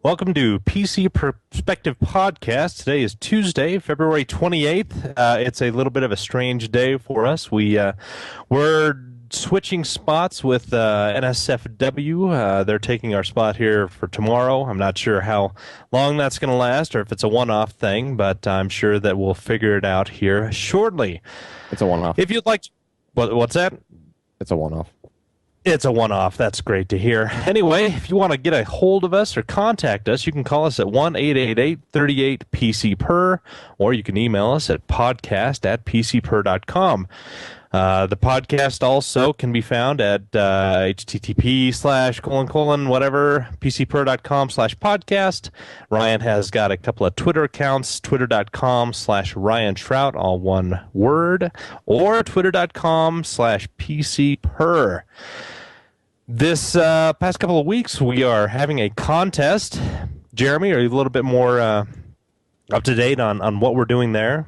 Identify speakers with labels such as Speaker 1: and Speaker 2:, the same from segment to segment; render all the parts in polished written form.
Speaker 1: Welcome to PC Perspective Podcast. Today is Tuesday, February 28th. It's a little bit of a strange day for us. We're switching spots with NSFW. They're taking our spot here for tomorrow. I'm not sure how long that's going to last or if it's a one-off thing, but I'm sure that we'll figure it out here shortly.
Speaker 2: It's a one-off.
Speaker 1: If you'd like to, what's that?
Speaker 2: It's a one-off.
Speaker 1: It's a one-off. That's great to hear. Anyway, if you want to get a hold of us or contact us, you can call us at 1-888-38-PC-PER, or you can email us at podcast@pcper.com. The podcast also can be found at http://whatever, pcper.com/podcast. Ryan has got a couple of Twitter accounts, twitter.com/Ryan Trout, all one word, or twitter.com/pcper. This past couple of weeks, we are having a contest. Jeremy, are you a little bit more up to date on what we're doing there?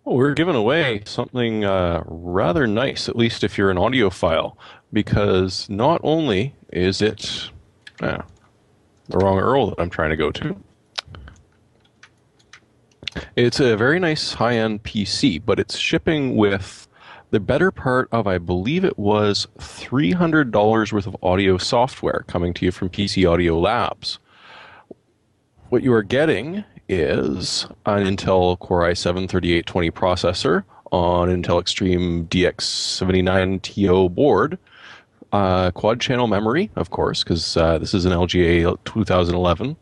Speaker 3: Well, we're giving away something rather nice, at least if you're an audiophile, because not only is it the wrong URL that I'm trying to go to. It's a very nice high-end PC, but it's shipping with the better part of, I believe it was $300 worth of audio software coming to you from PC Audio Labs. What you are getting is an Intel Core i7-3820 processor on Intel Extreme DX79TO board, quad channel memory, of course, because this is an LGA 2011,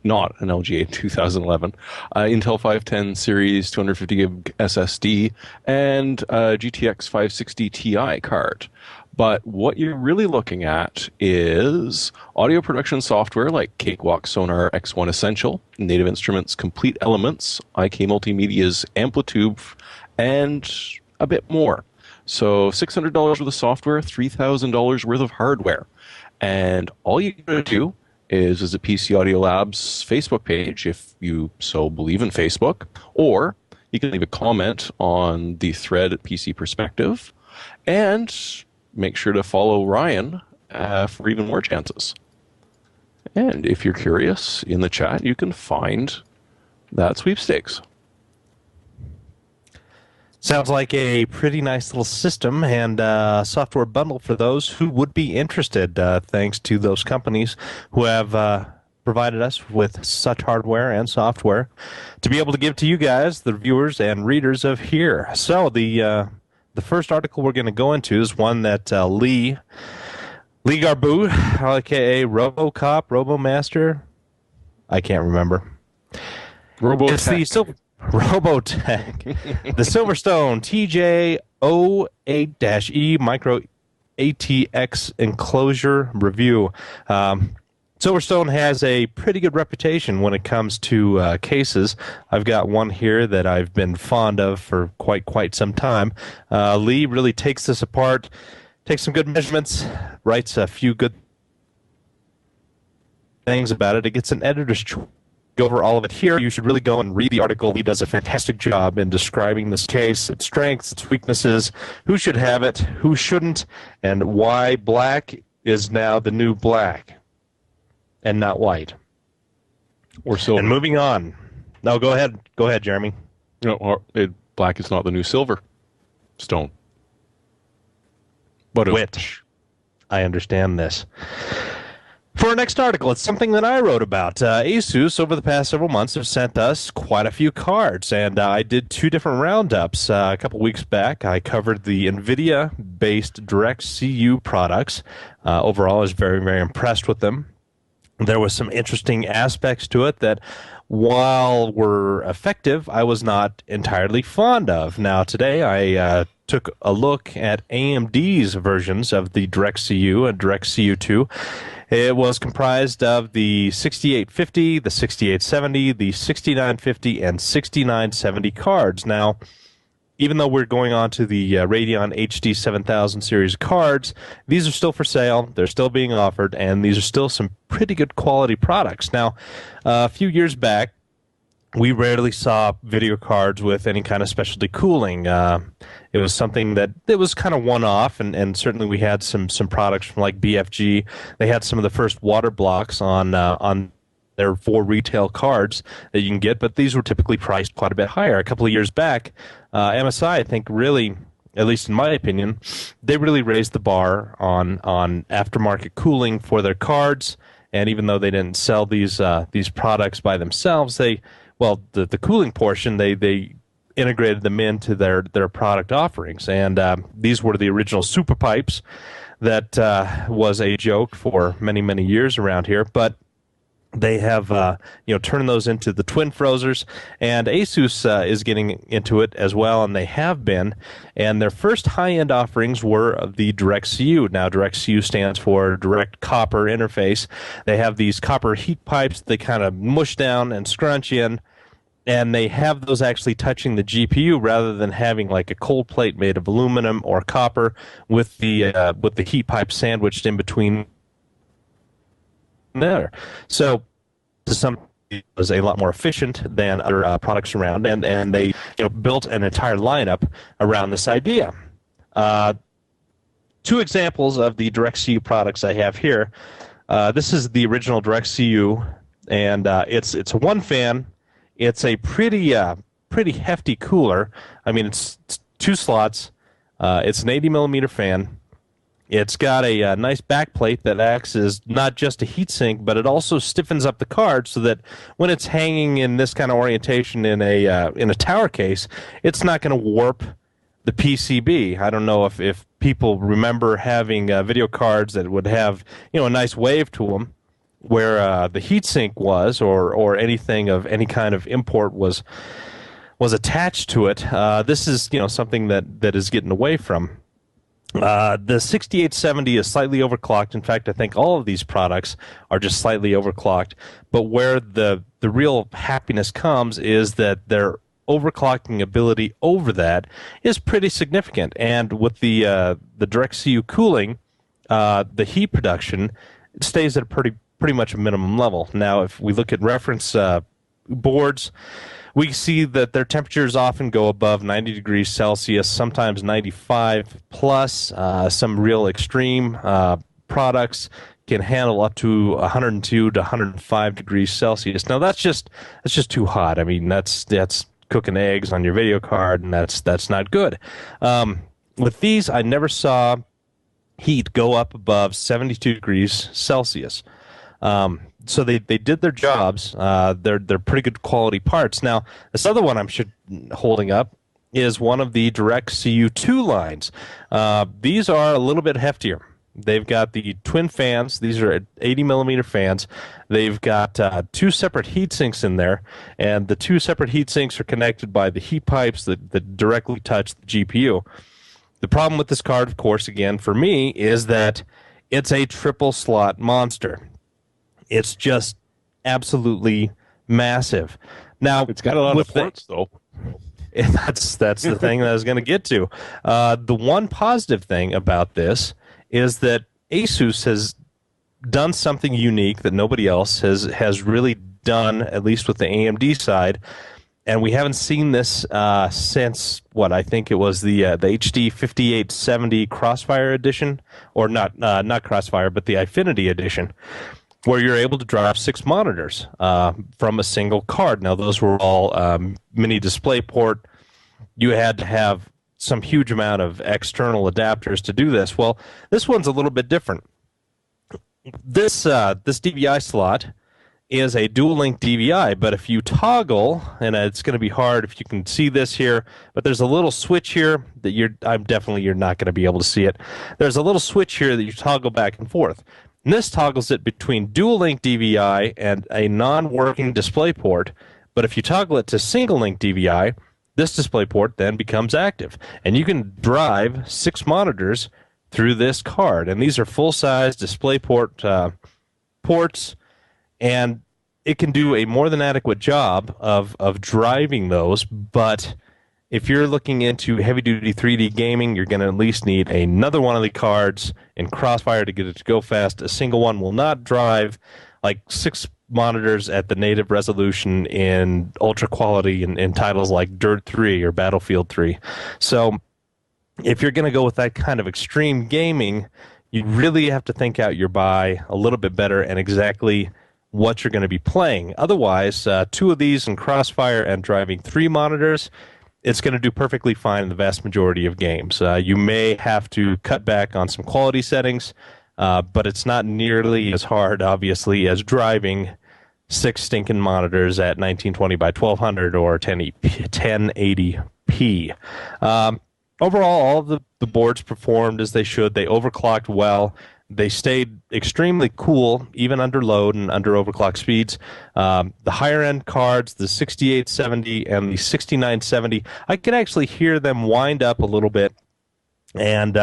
Speaker 3: not an LGA 2011, Intel 510 series 250 gig SSD, and GTX 560 Ti card. But what you're really looking at is audio production software like Cakewalk Sonar X1 Essential, Native Instruments Complete Elements, IK Multimedia's Amplitude, and a bit more. So $600 worth of software, $3,000 worth of hardware. And all you gotta do is visit PC Audio Labs' Facebook page, if you so believe in Facebook, or you can leave a comment on the thread at PC Perspective, and make sure to follow Ryan for even more chances. And if you're curious, in the chat, you can find that sweepstakes.
Speaker 1: Sounds like a pretty nice little system and software bundle for those who would be interested, thanks to those companies who have provided us with such hardware and software to be able to give to you guys, the viewers and readers of here. So the first article we're going to go into is one that Lee Garbu, aka RoboCop, RoboMaster, I can't remember. It's the Robotech, the Silverstone TJ08-E Micro ATX enclosure review. Silverstone has a pretty good reputation when it comes to cases. I've got one here that I've been fond of for quite some time. Lee really takes this apart, takes some good measurements, writes a few good things about it. It gets an editor's choice. Go over all of it here. You should really go and read the article. He does a fantastic job in describing this case, its strengths, its weaknesses, who should have it, who shouldn't, and why black is now the new black and not white
Speaker 3: Or silver.
Speaker 1: And moving on. No, go ahead, Jeremy.
Speaker 3: No, black is not the new silver. Stone. But
Speaker 1: Which I understand this. For our next article, it's something that I wrote about. Asus, over the past several months, have sent us quite a few cards, and I did two different roundups. A couple weeks back, I covered the NVIDIA-based DirectCU products. Overall, I was very impressed with them. There was some interesting aspects to it that, while were effective, I was not entirely fond of. Now, today, I took a look at AMD's versions of the DirectCU and DirectCU 2. It was comprised of the 6850, the 6870, the 6950, and 6970 cards. Now, even though we're going on to the Radeon HD 7000 series cards, these are still for sale, they're still being offered, and these are still some pretty good quality products. Now, a few years back, we rarely saw video cards with any kind of specialty cooling. It was something that it was kind of one-off, and certainly we had some products from like BFG. They had some of the first water blocks on their for retail cards that you can get, but these were typically priced quite a bit higher. A couple of years back, MSI, I think, really, at least in my opinion, they really raised the bar on aftermarket cooling for their cards. And even though they didn't sell these products by themselves, the cooling portion, they integrated them into their product offerings. And these were the original super pipes that was a joke for many, many years around here. But they have turned those into the twin frozers, and Asus is getting into it as well, and they have been. And their first high-end offerings were the DirectCU. Now, DirectCU stands for Direct Copper Interface. They have these copper heat pipes they kind of mush down and scrunch in, and they have those actually touching the GPU rather than having like a cold plate made of aluminum or copper with the heat pipe sandwiched in between there. So to some it was a lot more efficient than other products around, and they built an entire lineup around this idea. Two examples of the DirectCU products I have here. This is the original DirectCU, and it's a one fan. It's a pretty hefty cooler. I mean, it's two slots. It's an 80 millimeter fan. It's got a nice backplate that acts as not just a heatsink, but it also stiffens up the card so that when it's hanging in this kind of orientation in a tower case, it's not going to warp the PCB. I don't know if people remember having video cards that would have a nice wave to them, where the heatsink was, or anything of any kind of import was attached to it. This is something that is getting away from. The 6870 is slightly overclocked. In fact, I think all of these products are just slightly overclocked. But where the real happiness comes is that their overclocking ability over that is pretty significant. And with the DirectCU cooling, the heat production stays at a pretty much a minimum level. Now, if we look at reference boards, we see that their temperatures often go above 90 degrees Celsius, sometimes 95 plus. Some real extreme products can handle up to 102 to 105 degrees Celsius. Now that's just too hot. I mean, that's cooking eggs on your video card, and that's not good. With these, I never saw heat go up above 72 degrees Celsius. So they did their jobs. They're pretty good quality parts. Now, this other one I'm holding up is one of the DirectCU 2 lines. These are a little bit heftier. They've got the twin fans. These are 80 millimeter fans. They've got two separate heat sinks in there, and the two separate heat sinks are connected by the heat pipes that directly touch the GPU. The problem with this card, of course, again, for me, is that it's a triple slot monster. It's just absolutely massive. Now,
Speaker 3: it's got a lot of ports, though.
Speaker 1: That's the thing that I was going to get to. The one positive thing about this is that Asus has done something unique that nobody else has really done, at least with the AMD side. And we haven't seen this since, I think it was the HD 5870 Crossfire edition, or not Crossfire, but the Infinity edition, where you're able to drive 6 monitors from a single card. Now, those were all mini DisplayPort. You had to have some huge amount of external adapters to do this. Well, this one's a little bit different. This DVI slot is a dual-link DVI, but if you toggle, and it's going to be hard if you can see this here, but there's a little switch here that you're not going to be able to see it. There's a little switch here that you toggle back and forth. And this toggles it between dual-link DVI and a non-working DisplayPort, but if you toggle it to single-link DVI, this DisplayPort then becomes active. And you can drive 6 monitors through this card. And these are full-size DisplayPort ports, and it can do a more than adequate job of driving those. But if you're looking into heavy-duty 3D gaming, you're going to at least need another one of the cards in Crossfire to get it to go fast. A single one will not drive like 6 monitors at the native resolution in ultra quality in titles like Dirt 3 or Battlefield 3. So if you're going to go with that kind of extreme gaming, you really have to think out your buy a little bit better and exactly what you're going to be playing. Otherwise, two of these in Crossfire and driving three monitors, it's going to do perfectly fine in the vast majority of games. You may have to cut back on some quality settings, but it's not nearly as hard, obviously, as driving six stinking monitors at 1920 by 1200 or 1080p. Overall, all of the boards performed as they should. They overclocked well. They stayed extremely cool, even under load and under overclock speeds. The higher-end cards, the 6870 and the 6970, I could actually hear them wind up a little bit, and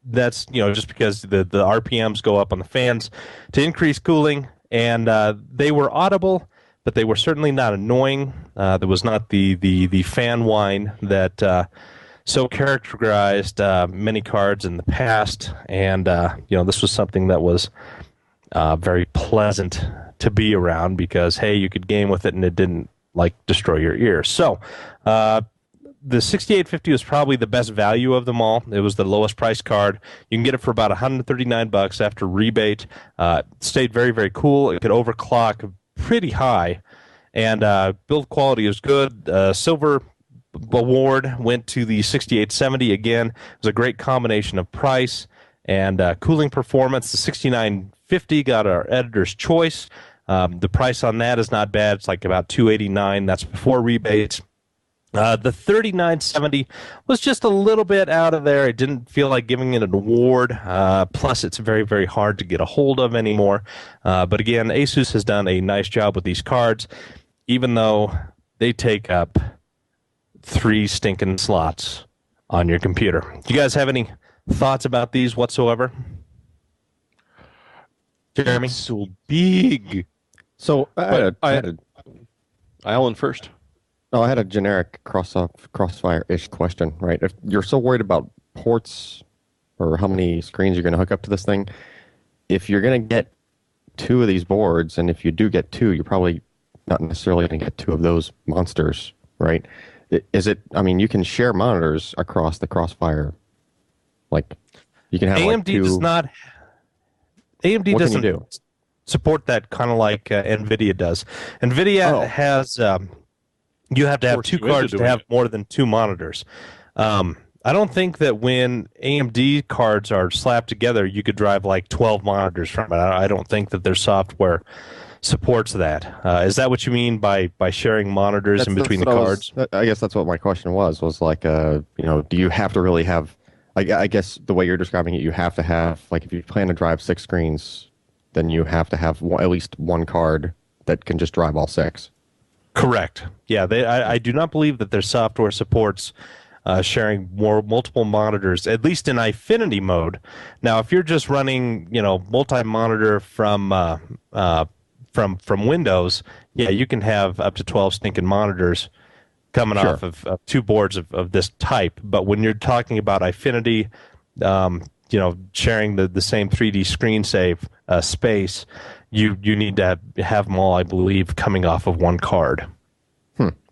Speaker 1: that's just because the RPMs go up on the fans to increase cooling, and they were audible, but they were certainly not annoying. There was not the fan whine that so characterized many cards in the past, and this was something that was very pleasant to be around because, hey, you could game with it and it didn't destroy your ears. So the 6850 was probably the best value of them all. It was the lowest price card. You can get it for about $139 after rebate. It stayed very, very cool. It could overclock pretty high, and build quality is good. Silver award went to the 6870 again. It was a great combination of price and cooling performance. The 6950 got our editor's choice. The price on that is not bad. It's like about $289. That's before rebates. The 3970 was just a little bit out of there. I didn't feel like giving it an award. Plus, it's very, very hard to get a hold of anymore. But again, Asus has done a nice job with these cards, even though they take up 3 stinking slots on your computer. Do you guys have any thoughts about these whatsoever? Jeremy?
Speaker 3: It's so big.
Speaker 2: So
Speaker 3: Alan first.
Speaker 2: I had a generic crossfire-ish question, right? If you're so worried about ports or how many screens you're going to hook up to this thing, if you're going to get 2 of these boards, and if you do get 2, you're probably not necessarily going to get 2 of those monsters, right? Is it? I mean, you can share monitors across the Crossfire. You can have
Speaker 1: AMD
Speaker 2: 2.
Speaker 1: does not. AMD
Speaker 2: What
Speaker 1: doesn't
Speaker 2: can you do?
Speaker 1: support that, kind of like NVIDIA does. NVIDIA has. You have to have 2 cards to have more than 2 monitors. I don't think that when AMD cards are slapped together, you could drive 12 monitors from it. I don't think that their software supports that. Is that what you mean by sharing monitors in between the cards?
Speaker 2: I guess that's what my question was do you have to really have, I guess the way you're describing it, you have to have, if you plan to drive 6 screens, then you have to have at least one card that can just drive all 6.
Speaker 1: Correct. Yeah, I do not believe that their software supports sharing multiple monitors, at least in Infinity mode. Now, if you're just running, multi-monitor from Windows, yeah, you can have up to 12 stinking monitors coming off of 2 boards of this type. But when you're talking about Infinity, sharing the same 3D screen save space, you need to have them all, I believe, coming off of one card.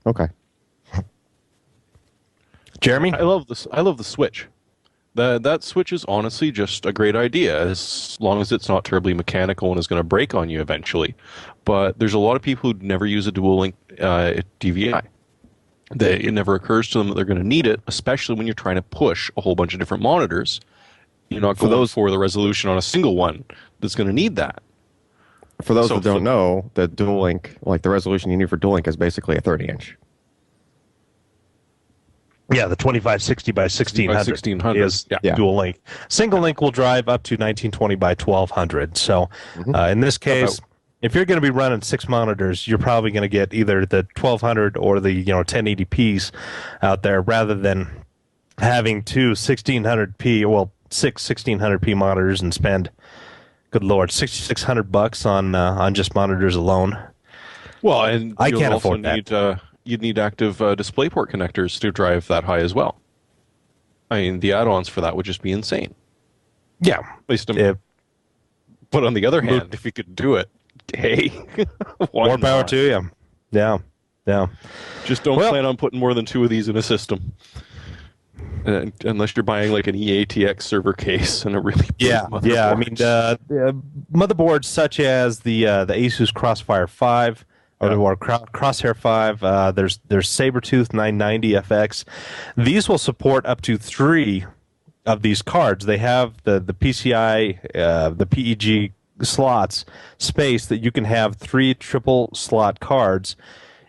Speaker 2: Okay.
Speaker 1: Jeremy?
Speaker 3: I love this. I love the Switch. That Switch is honestly just a great idea, as long as it's not terribly mechanical and is going to break on you eventually. But there's a lot of people who never use a dual link DVI. It never occurs to them that they're going to need it, especially when you're trying to push a whole bunch of different monitors. You're not going for the resolution on a single one that's going to need that.
Speaker 2: For those that don't know, the dual link, the resolution you need for dual link is basically a 30-inch.
Speaker 1: Yeah, the 2560 by 1600 is dual link. Single link will drive up to 1920 by 1200. So in this case, if you're going to be running 6 monitors, you're probably going to get either the 1200 or the 1080p's out there, rather than having 2 1600p, well, 6 1600p monitors and spend, good lord, $6,600 on just monitors alone.
Speaker 3: Well, and
Speaker 1: I can't afford that.
Speaker 3: You'd need active DisplayPort connectors to drive that high as well. I mean, the add-ons for that would just be insane.
Speaker 1: Yeah.
Speaker 3: At least, but on the other hand, if you could do it, Hey, why
Speaker 1: More power
Speaker 3: not?
Speaker 1: to you. Yeah, yeah.
Speaker 3: Just don't
Speaker 1: Well-
Speaker 3: plan on putting more than 2 of these in a system. Unless you're buying like an EATX server case and a really big
Speaker 1: Yeah, yeah. I mean, motherboards such as the Asus Crossfire 5 or Crosshair 5. There's Sabertooth 990FX. These will support up to 3 of these cards. They have the PCI, the PEG slots space that you can have 3 triple slot cards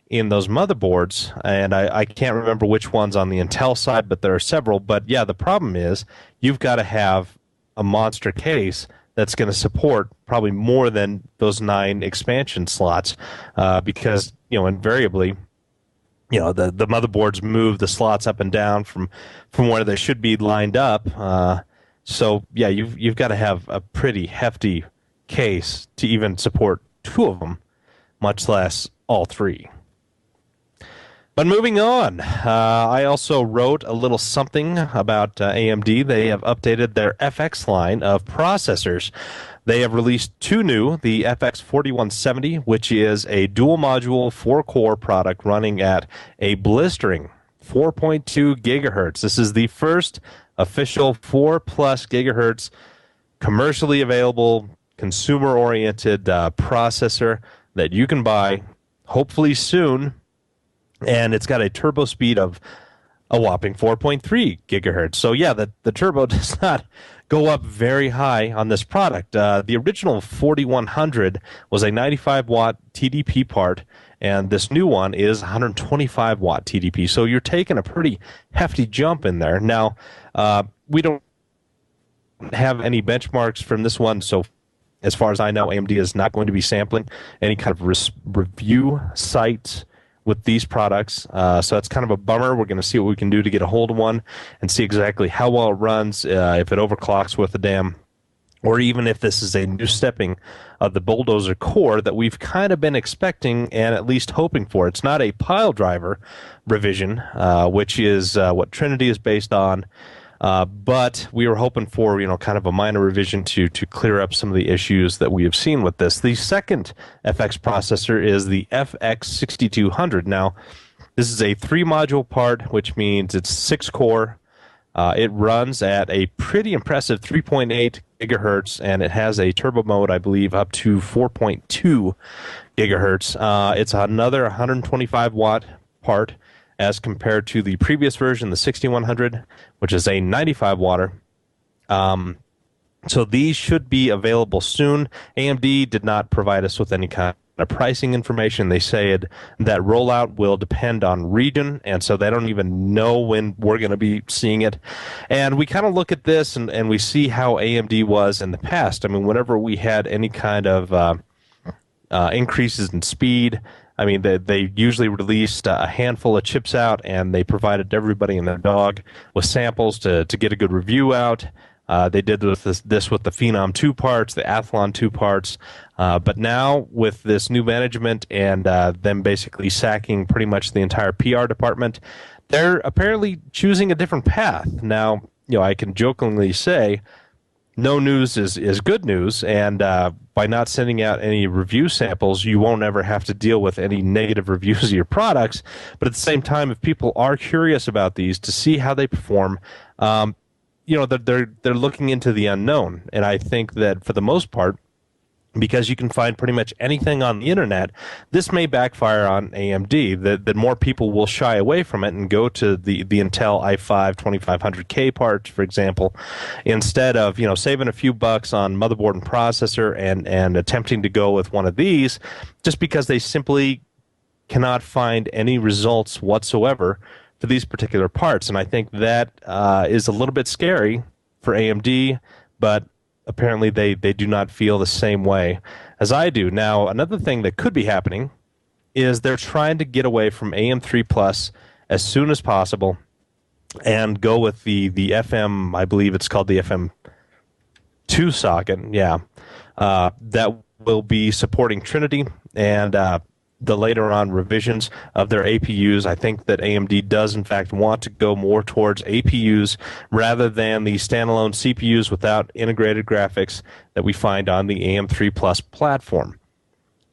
Speaker 1: in those motherboards, and I can't remember which ones on the Intel side, but there are several. But yeah, the problem is you've got to have a monster case that's going to support probably more than those 9 expansion slots, because invariably, the motherboards move the slots up and down from where they should be lined up. So yeah, you've got to have a pretty hefty case to even support 2 of them, much less all 3. But moving on, I also wrote a little something about AMD. They have updated their FX line of processors. They have released 2 new, the FX 4170, which is a dual module 4-core product running at a blistering 4.2 gigahertz. This is the first official 4+ gigahertz commercially available, consumer-oriented processor that you can buy hopefully soon. And it's got a turbo speed of a whopping 4.3 gigahertz. So yeah, the turbo does not go up very high on this product. The original 4100 was a 95-watt TDP part, and this new one is 125-watt TDP. So you're taking a pretty hefty jump in there. Now, we don't have any benchmarks from this one, so as far as I know, AMD is not going to be sampling any kind of review sites with these products. So that's kind of a bummer. We're going to see what we can do to get a hold of one and see exactly how well it runs, if it overclocks with a damn, or even if this is a new stepping of the Bulldozer core that we've kind of been expecting and at least hoping for. It's not a pile driver revision, which is what Trinity is based on. But we were hoping for, kind of a minor revision to clear up some of the issues that we have seen with this. The second FX processor is the FX 6200. Now, this is a 3-module part, which means it's 6-core. It runs at a pretty impressive 3.8 gigahertz, and it has a turbo mode, I believe, up to 4.2 gigahertz. It's another 125-watt part, as compared to the previous version, the 6100, which is a 95-watter. So these should be available soon. AMD did not provide us with any kind of pricing information. They said that rollout will depend on region, and so they don't even know when we're going to be seeing it. And we kind of look at this and we see how AMD was in the past. I mean, whenever we had any kind of increases in speed, I mean, they usually released a handful of chips out, and they provided everybody and their dog with samples to get a good review out. They did this with the Phenom 2 parts, the Athlon 2 parts. But now, with this new management and them basically sacking pretty much the entire PR department, they're apparently choosing a different path. Now, I can jokingly say, no news is good news, and by not sending out any review samples, you won't ever have to deal with any negative reviews of your products. But at the same time, if people are curious about these to see how they perform, they're looking into the unknown. And I think that for the most part, because you can find pretty much anything on the internet, this may backfire on AMD, that more people will shy away from it and go to the Intel i5 2500K parts, for example, instead of, saving a few bucks on motherboard and processor and attempting to go with one of these, just because they simply cannot find any results whatsoever for these particular parts. And I think that is a little bit scary for AMD, but apparently they do not feel the same way as I do. Now, another thing that could be happening is they're trying to get away from AM3 Plus as soon as possible and go with the FM, I believe it's called the FM2 socket, that will be supporting Trinity and the later on revisions of their APUs. I think that AMD does in fact want to go more towards APUs rather than the standalone CPUs without integrated graphics that we find on the AM3 Plus platform.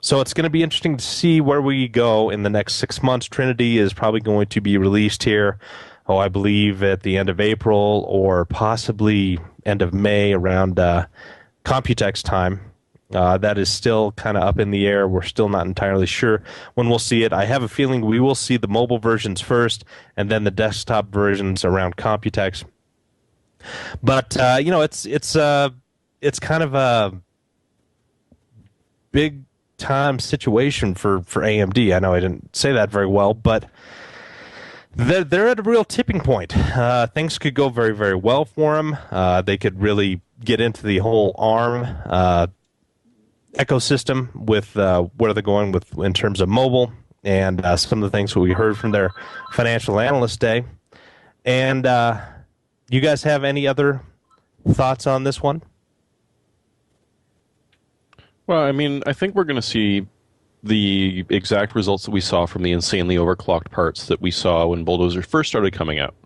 Speaker 1: So it's going to be interesting to see where we go in the next 6 months. Trinity is probably going to be released here, I believe at the end of April or possibly end of May around Computex time. That is still kind of up in the air. We're still not entirely sure when we'll see it. I have a feeling we will see the mobile versions first and then the desktop versions around Computex. But it's kind of a big time situation for AMD. I know I didn't say that very well, but they're at a real tipping point. Things could go very, very well for them. They could really get into the whole ARM ecosystem with where they're going with in terms of mobile and some of the things that we heard from their financial analyst day. And you guys have any other thoughts on this one?
Speaker 3: Well, I mean, I think we're going to see the exact results that we saw from the insanely overclocked parts that we saw when Bulldozer first started coming out.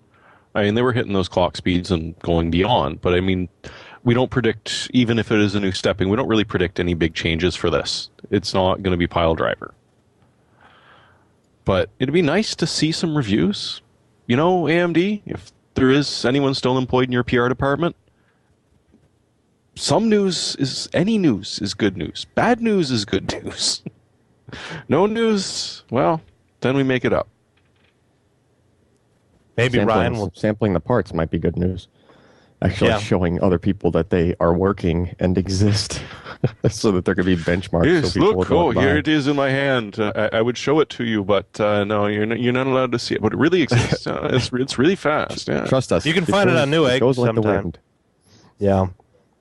Speaker 3: I mean, they were hitting those clock speeds and going beyond, but I mean, we don't predict, even if it is a new stepping, we don't really predict any big changes for this. It's not going to be pile driver. But it'd be nice to see some reviews. You know, AMD, if there is anyone still employed in your PR department, any news is good news. Bad news is good news. No news, well, then we make it up.
Speaker 1: Maybe Ryan will...
Speaker 2: Sampling the parts might be good news. Actually showing other people that they are working and exist so that there could be benchmarks.
Speaker 3: Yes,
Speaker 2: so
Speaker 3: look, here it is in my hand. I would show it to you, but no, you're not allowed to see it. But it really exists. It's really fast. Yeah.
Speaker 2: Trust us.
Speaker 1: You can find it on Newegg
Speaker 2: like
Speaker 1: sometime.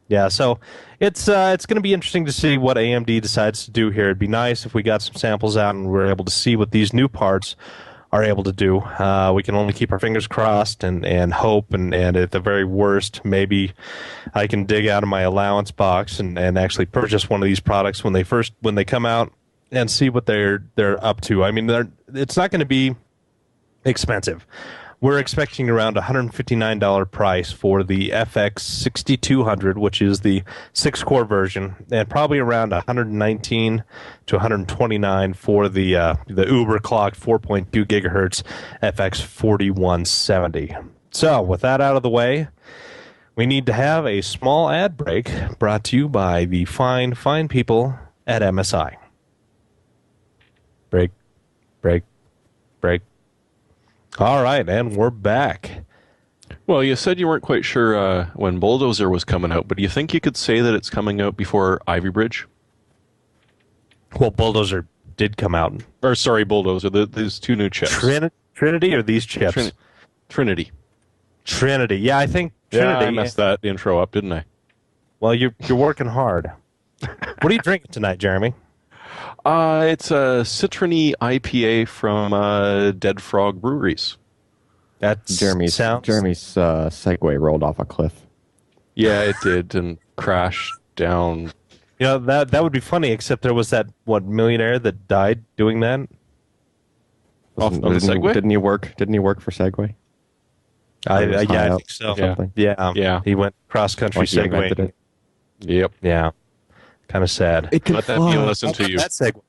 Speaker 1: Yeah, so it's going to be interesting to see what AMD decides to do here. It'd be nice if we got some samples out and we're able to see what these new parts are able to do. We can only keep our fingers crossed and hope, and at the very worst, maybe I can dig out of my allowance box and actually purchase one of these products when they come out and see what they're up to. I mean, it's not going to be expensive. We're expecting around $159 price for the FX 6200, which is the 6-core version, and probably around $119 to $129 for the uber clocked 4.2 gigahertz FX 4170. So, with that out of the way, we need to have a small ad break brought to you by the fine people at MSI. Break. All right, and we're back.
Speaker 3: Well, you said you weren't quite sure when Bulldozer was coming out, but do you think you could say that it's coming out before Ivy Bridge?
Speaker 1: Well, Bulldozer did come out.
Speaker 3: Or, sorry, Bulldozer, there's two new chips.
Speaker 1: Trinity or these chips?
Speaker 3: Trinity.
Speaker 1: Trinity. Yeah, I think Trinity.
Speaker 3: Yeah, I messed that intro up, didn't I?
Speaker 1: Well, you're working hard. What are you drinking tonight, Jeremy?
Speaker 3: It's a Citrony IPA from Dead Frog Breweries.
Speaker 1: That's
Speaker 2: Jeremy's Segway rolled off a cliff.
Speaker 3: Yeah, it did, and crashed down.
Speaker 1: You know, that would be funny, except there was that millionaire that died doing that.
Speaker 3: Off the Segway?
Speaker 2: Didn't he work for Segway?
Speaker 1: I think so.
Speaker 3: Yeah.
Speaker 1: He went cross country Segway.
Speaker 3: Yep.
Speaker 1: Yeah. Kind of sad.
Speaker 3: Let that be a lesson to you.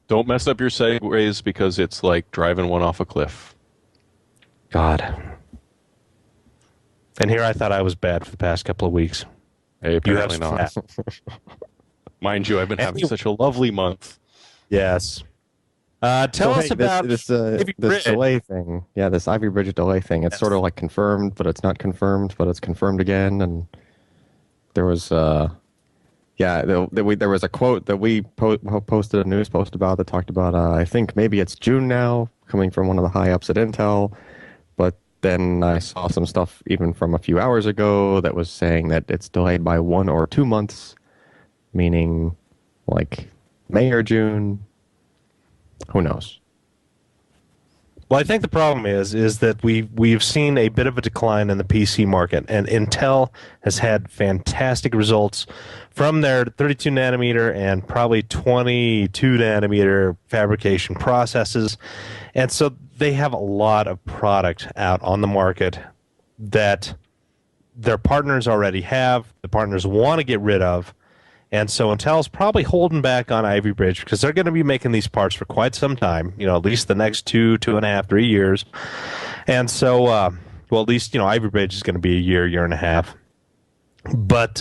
Speaker 3: Don't mess up your Segways because it's like driving one off a cliff.
Speaker 1: God. And here I thought I was bad for the past couple of weeks.
Speaker 3: Hey, apparently not. Mind you, I've been having such a lovely month.
Speaker 1: Yes. Tell us about
Speaker 2: this delay thing. Yeah, this Ivy Bridge delay thing. It's sort of like confirmed, but it's not confirmed, but it's confirmed again. And there was... there was a quote that we posted a news post about that talked about, I think maybe it's June now, coming from one of the high-ups at Intel. But then I saw some stuff even from a few hours ago that was saying that it's delayed by 1 or 2 months, meaning like May or June. Who knows?
Speaker 1: Well, I think the problem is that we've seen a bit of a decline in the PC market, and Intel has had fantastic results from their 32 nanometer and probably 22 nanometer fabrication processes, and so they have a lot of product out on the market that their partners already have, the partners want to get rid of, And so Intel's probably holding back on Ivy Bridge because they're going to be making these parts for quite some time, at least the next 2.5, 3 years. And so, well, at least, Ivy Bridge is going to be a year and a half. But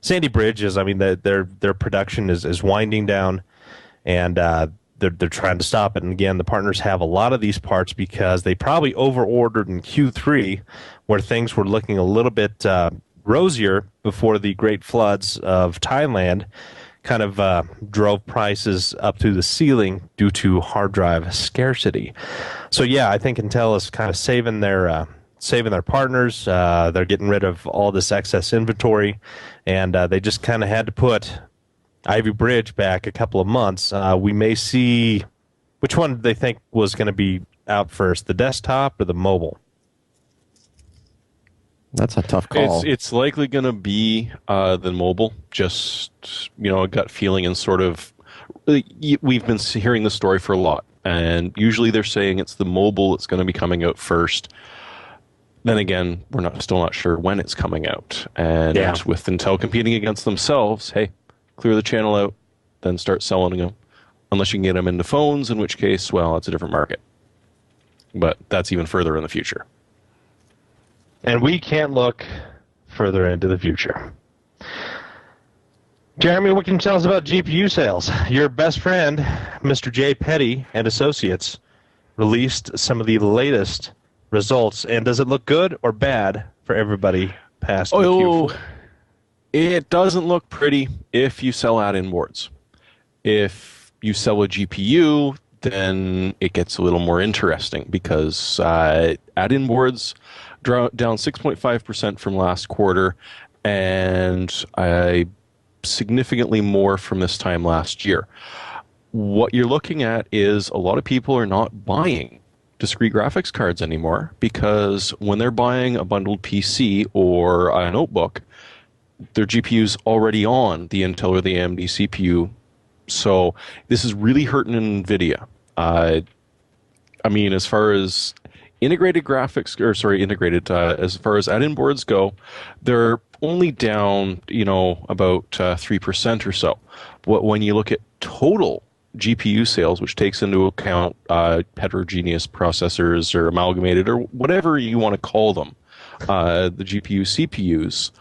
Speaker 1: Sandy Bridge is, I mean, their production is winding down, and they're trying to stop it. And again, the partners have a lot of these parts because they probably over-ordered in Q3, where things were looking a little bit rosier before the great floods of Thailand kind of drove prices up to the ceiling due to hard drive scarcity. So yeah, I think Intel is kind of saving their partners. They're getting rid of all this excess inventory, and they just kind of had to put Ivy Bridge back a couple of months. We may see which one do they think was going to be out first, the desktop or the mobile?
Speaker 2: That's a tough call.
Speaker 3: It's likely going to be the mobile. Just a gut feeling, and sort of we've been hearing the story for a lot, and usually they're saying it's the mobile that's going to be coming out first. Then again, we're still not sure when it's coming out, and with Intel competing against themselves, hey, clear the channel out, then start selling them. Unless you can get them into phones, in which case, well, it's a different market. But that's even further in the future.
Speaker 1: And we can't look further into the future. Jeremy, what can you tell us about GPU sales? Your best friend, Mr. J. Petty and Associates, released some of the latest results. And does it look good or bad for everybody past Q4?
Speaker 3: It doesn't look pretty if you sell add-in boards. If you sell a GPU, then it gets a little more interesting because add-in boards down 6.5% from last quarter, and significantly more from this time last year. What you're looking at is a lot of people are not buying discrete graphics cards anymore because when they're buying a bundled PC or a notebook, their GPU's already on the Intel or the AMD CPU. So this is really hurting NVIDIA. I mean, as far as integrated graphics, as far as add-in boards go, they're only down, about 3% or so. But when you look at total GPU sales, which takes into account heterogeneous processors or amalgamated or whatever you want to call them, the GPU, CPUs,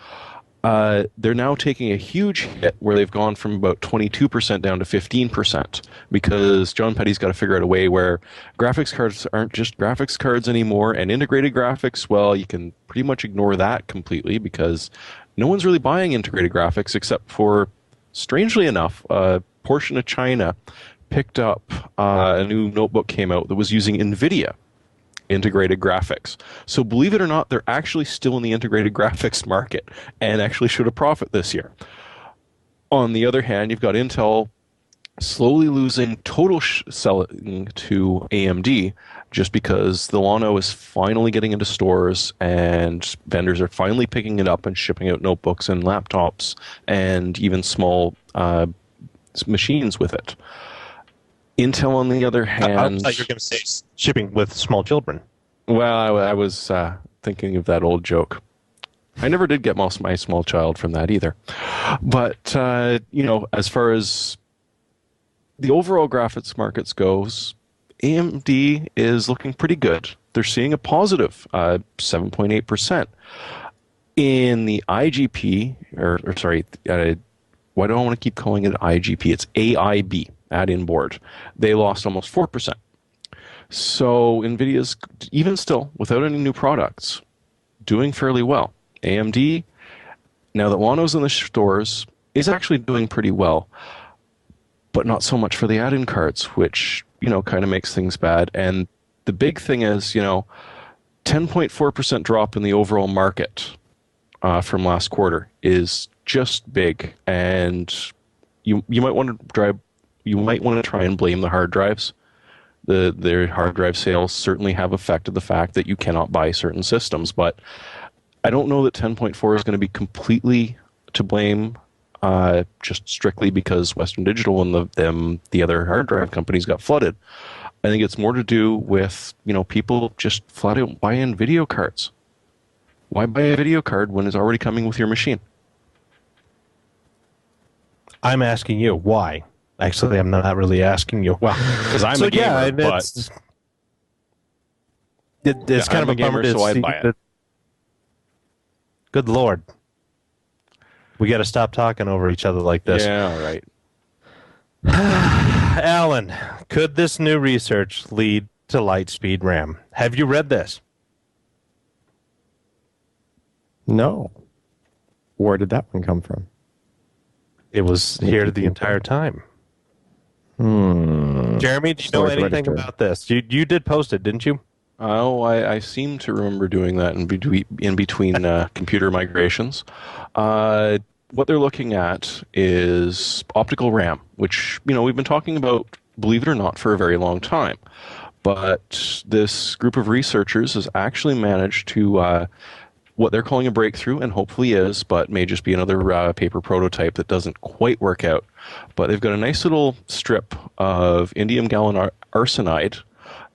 Speaker 3: they're now taking a huge hit where they've gone from about 22% down to 15% because John Petty's got to figure out a way where graphics cards aren't just graphics cards anymore, and integrated graphics, well, you can pretty much ignore that completely because no one's really buying integrated graphics except for, strangely enough, a portion of China picked up a new notebook came out that was using NVIDIA integrated graphics. So believe it or not, they're actually still in the integrated graphics market and actually showed a profit this year. On the other hand, you've got Intel slowly losing total selling to AMD just because the Llano is finally getting into stores and vendors are finally picking it up and shipping out notebooks and laptops and even small machines with it. Intel, on the other hand...
Speaker 1: I thought you were going to say shipping with small children.
Speaker 3: Well, I was thinking of that old joke. I never did get my small child from that either. But, as far as the overall graphics markets goes, AMD is looking pretty good. They're seeing a positive 7.8%. In the IGP, why do I want to keep calling it IGP? It's AIB. Add-in board, they lost almost 4%. So NVIDIA's, even still, without any new products, doing fairly well. AMD, now that Llano's in the stores, is actually doing pretty well, but not so much for the add-in cards, which, kind of makes things bad. And the big thing is, 10.4% drop in the overall market from last quarter is just big, and you might want to try and blame the hard drives. Their hard drive sales certainly have affected the fact that you cannot buy certain systems, but I don't know that 10.4 is going to be completely to blame just strictly because Western Digital and the other hard drive companies got flooded. I think it's more to do with, people just flat out buying video cards. Why buy a video card when it's already coming with your machine?
Speaker 1: I'm asking you why. Actually, I'm not really asking you.
Speaker 3: Well, because I'm a gamer, but
Speaker 1: it's kind of
Speaker 3: I'm
Speaker 1: a bummer to
Speaker 3: so I'd
Speaker 1: see
Speaker 3: buy it.
Speaker 1: that. Good Lord. We got to stop talking over each other like this.
Speaker 3: Yeah, all right.
Speaker 1: Alan, could this new research lead to light-speed RAM? Have you read this?
Speaker 2: No. Where did that one come from?
Speaker 1: It was here the entire time. Jeremy, do you know
Speaker 2: Storage
Speaker 1: anything
Speaker 2: register.
Speaker 1: about this? You did post it, didn't you?
Speaker 3: Oh, I seem to remember doing that in between computer migrations. What they're looking at is optical RAM, which we've been talking about, believe it or not, for a very long time. But this group of researchers has actually managed to what they're calling a breakthrough, and hopefully is, but may just be another paper prototype that doesn't quite work out. But they've got a nice little strip of indium gallium arsenide,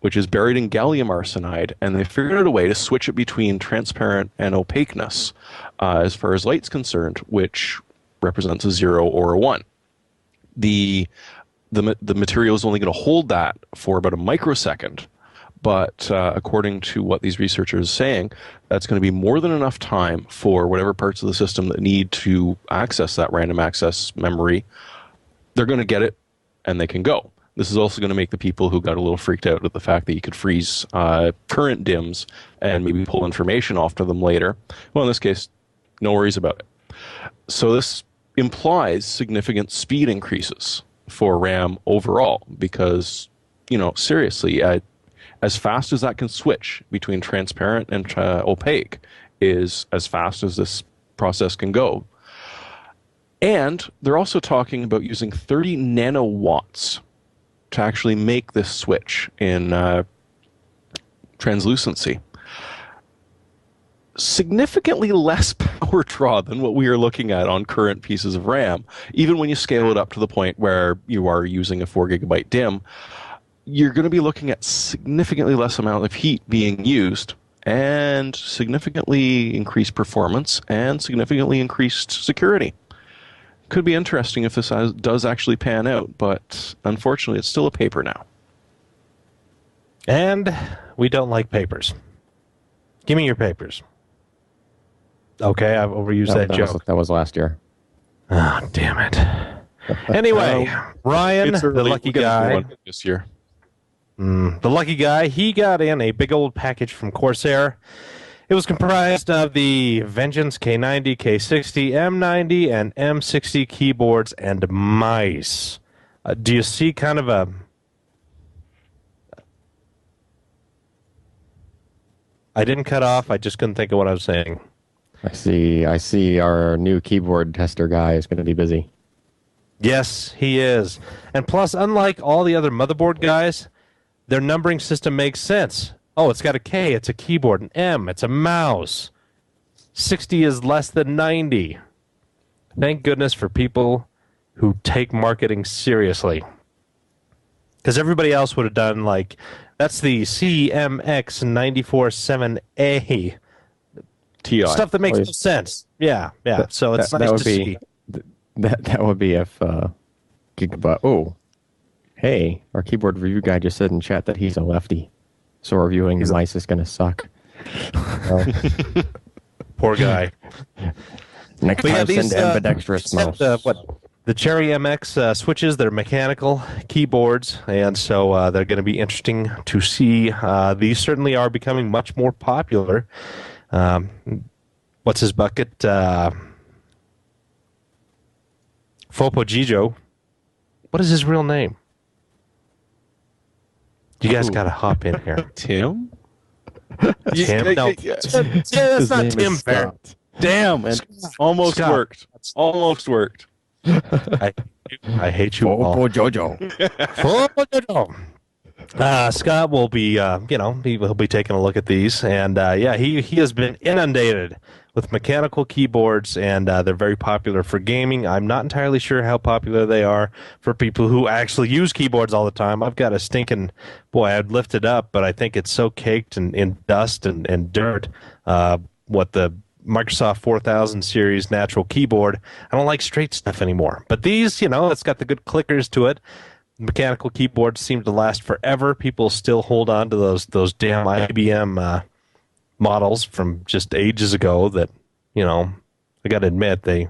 Speaker 3: which is buried in gallium arsenide, and they figured out a way to switch it between transparent and opaqueness as far as light's concerned, which represents a 0 or a 1. The material is only going to hold that for about a microsecond, but according to what these researchers are saying, that's going to be more than enough time for whatever parts of the system that need to access that random access memory. They're going to get it, and they can go. This is also going to make the people who got a little freaked out at the fact that you could freeze current DIMMs and maybe pull information off to them later. Well, in this case, no worries about it. So this implies significant speed increases for RAM overall because, seriously, as fast as that can switch between transparent and opaque is as fast as this process can go. And they're also talking about using 30 nanowatts to actually make this switch in translucency. Significantly less power draw than what we are looking at on current pieces of RAM. Even when you scale it up to the point where you are using a 4 gigabyte DIMM, you're going to be looking at significantly less amount of heat being used and significantly increased performance and significantly increased security. Could be interesting if this does actually pan out, but unfortunately it's still a paper now.
Speaker 1: And we don't like papers. Give me your papers. Okay, I've overused that joke.
Speaker 2: That was last year.
Speaker 1: Oh, damn it. Anyway, Ryan, the lucky guy.
Speaker 3: This year.
Speaker 1: The lucky guy, he got in a big old package from Corsair. It was comprised of the Vengeance K90, K60, M90, and M60 keyboards and mice. Do you see kind of a... I didn't cut off. I just couldn't think of what I was saying.
Speaker 2: I see our new keyboard tester guy is going to be busy.
Speaker 1: Yes, he is. And plus, unlike all the other motherboard guys, their numbering system makes sense. Oh, it's got a K, it's a keyboard, an M, it's a mouse. 60 is less than 90. Thank goodness for people who take marketing seriously. Because everybody else would have done like, that's the CMX947A.
Speaker 2: TI.
Speaker 1: Stuff that makes no sense. Yeah. So it's nice to see.
Speaker 2: That would be if Gigabyte. Oh, hey, our keyboard review guy just said in chat that he's a lefty, so reviewing his mice is going to suck.
Speaker 1: Poor guy.
Speaker 2: Next time, send ambidextrous mouse.
Speaker 1: The Cherry MX switches, they're mechanical keyboards, and so they're going to be interesting to see. These certainly are becoming much more popular. What's his bucket? Fopogijo. What is his real name? You guys got to hop in here.
Speaker 3: Tim?
Speaker 1: Tim? No. It's not Tim Fair.
Speaker 3: Damn, and almost
Speaker 1: Scott.
Speaker 3: worked. Almost worked.
Speaker 1: I hate you all.
Speaker 2: Jojo.
Speaker 1: Scott will be, he'll be taking a look at these, and he has been inundated with mechanical keyboards, and they're very popular for gaming. I'm not entirely sure how popular they are for people who actually use keyboards all the time. I've got a stinking, I'd lift it up, but I think it's so caked in dust and dirt. What the Microsoft 4000 series natural keyboard. I don't like straight stuff anymore. But these, it's got the good clickers to it. Mechanical keyboards seem to last forever. People still hold on to those damn IBM models from just ages ago that, I got to admit, they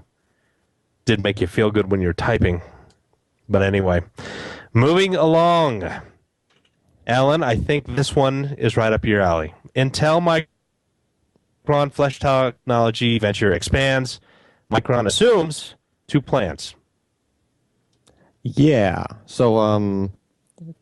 Speaker 1: did make you feel good when you're typing. But anyway, moving along. Alan, I think this one is right up your alley. Intel Micron Flash Technology venture expands. Micron assumes 2 plants.
Speaker 2: Yeah. So,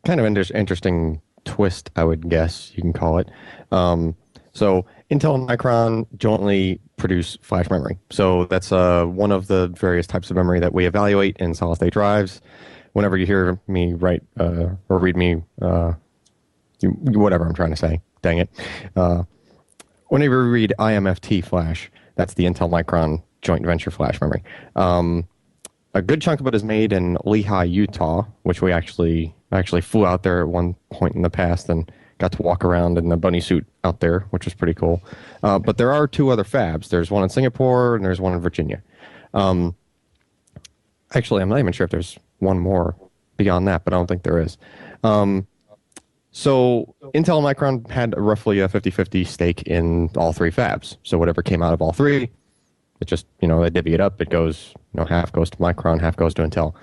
Speaker 2: kind of interesting twist, I would guess you can call it. So, Intel and Micron jointly produce flash memory. So that's one of the various types of memory that we evaluate in solid-state drives. Whenever you hear me write or read me, whatever I'm trying to say, dang it. Whenever you read IMFT flash, that's the Intel Micron joint venture flash memory. A good chunk of it is made in Lehi, Utah, which we actually flew out there at one point in the past and got to walk around in the bunny suit out there, which was pretty cool. But there are 2 other fabs. There's one in Singapore and there's one in Virginia. Actually, I'm not even sure if there's one more beyond that, but I don't think there is. So Intel and Micron had roughly a 50-50 stake in all 3 fabs. So whatever came out of all 3, it just, they divvy it up. It goes, half goes to Micron, half goes to Intel.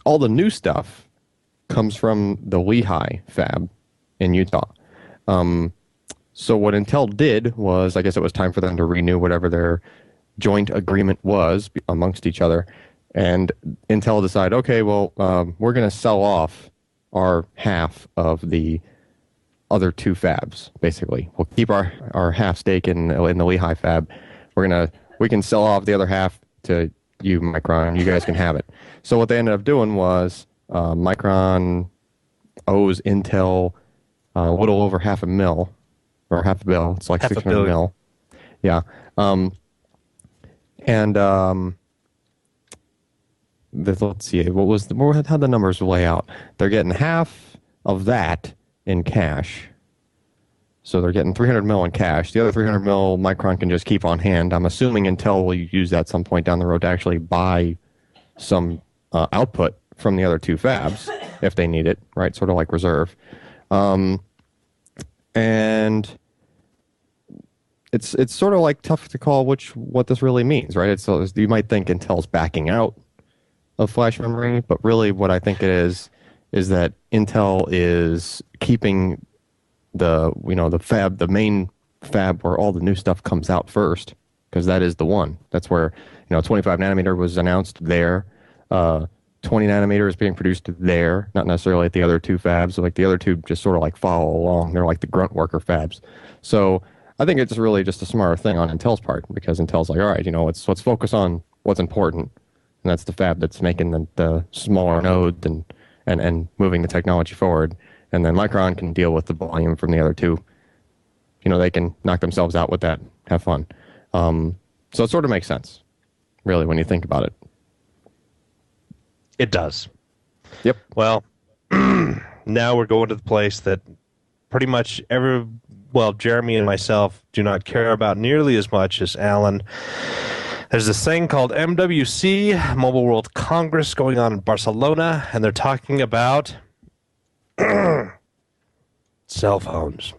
Speaker 2: All the new stuff comes from the Lehi fab in Utah. So what Intel did was, I guess it was time for them to renew whatever their joint agreement was amongst each other. And Intel decided, okay, well, we're going to sell off our half of the other 2 fabs, basically. We'll keep our half stake in the Lehi fab. We can sell off the other half to you, Micron. You guys can have it. So what they ended up doing was Micron owes Intel a little over $500,000 or $500 million. It's like $600 million. Yeah. Let's see. How'd the numbers lay out? They're getting half of that in cash. So they're getting $300 million in cash. The other $300 million Micron can just keep on hand. I'm assuming Intel will use that some point down the road to actually buy some output from the other 2 fabs if they need it, right? Sort of like reserve. And it's sort of like tough to call what this really means, right? You might think Intel's backing out of flash memory, but really what I think it is that Intel is keeping the main fab where all the new stuff comes out first, because that is the one. That's where 25 nanometer was announced there. 20 nanometer is being produced there, not necessarily at the other 2 fabs. So like the other 2 just sort of like follow along. They're like the grunt worker fabs. So I think it's really just a smarter thing on Intel's part, because Intel's like, all right, let's focus on what's important. And that's the fab that's making the smaller node and moving the technology forward. And then Micron can deal with the volume from the other 2. They can knock themselves out with that, have fun. So it sort of makes sense, really, when you think about it.
Speaker 1: It does.
Speaker 2: Yep.
Speaker 1: Well, now we're going to the place that pretty much Jeremy and myself do not care about nearly as much as Alan. There's this thing called MWC, Mobile World Congress, going on in Barcelona, and they're talking about cell phones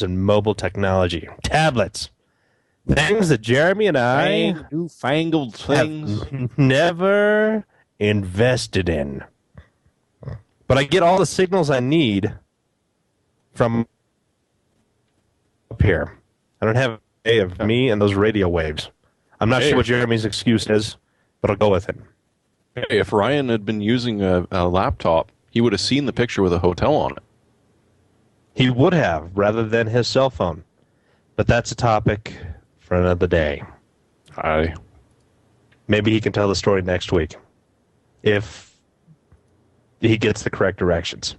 Speaker 1: and mobile technology, tablets, things that Jeremy and I
Speaker 3: newfangled things
Speaker 1: have never invested in. But I get all the signals I need from up here. I don't have of me and those radio waves. I'm not sure what Jeremy's excuse is, but I'll go with it.
Speaker 3: Hey, if Ryan had been using a laptop, he would have seen the picture with a hotel on it.
Speaker 1: He would have, rather than his cell phone. But that's a topic for another day. Maybe he can tell the story next week, if he gets the correct directions.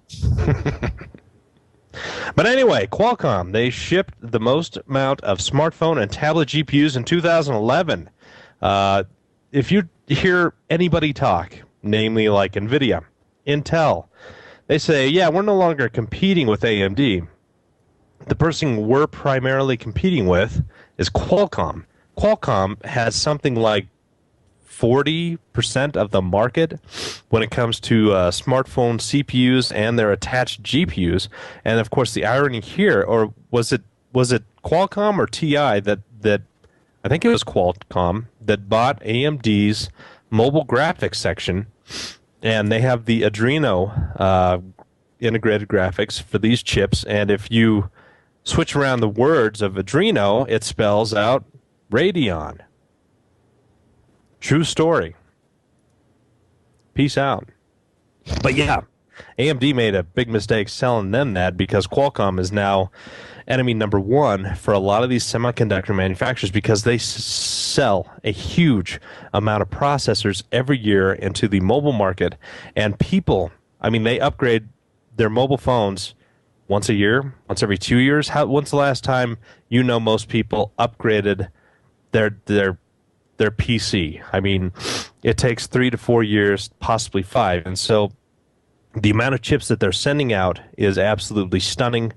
Speaker 1: But anyway, Qualcomm, they shipped the most amount of smartphone and tablet GPUs in 2011. If you hear anybody talk, namely like NVIDIA, Intel, they say, yeah, we're no longer competing with AMD. The person we're primarily competing with is Qualcomm. Qualcomm has something like 40% of the market when it comes to smartphone CPUs and their attached GPUs. And of course, the irony here, or was it Qualcomm or TI that I think it was Qualcomm that bought AMD's mobile graphics section, and they have the Adreno integrated graphics for these chips. And if you switch around the words of Adreno, it spells out Radeon. True story. Peace out. But yeah, AMD made a big mistake selling them that, because Qualcomm is now enemy number one for a lot of these semiconductor manufacturers, because they sell a huge amount of processors every year into the mobile market. And people, I mean, they upgrade their mobile phones once a year, once every 2 years. When's the last time most people upgraded their PC? I mean, it takes 3 to 4 years, possibly 5. And so the amount of chips that they're sending out is absolutely stunning.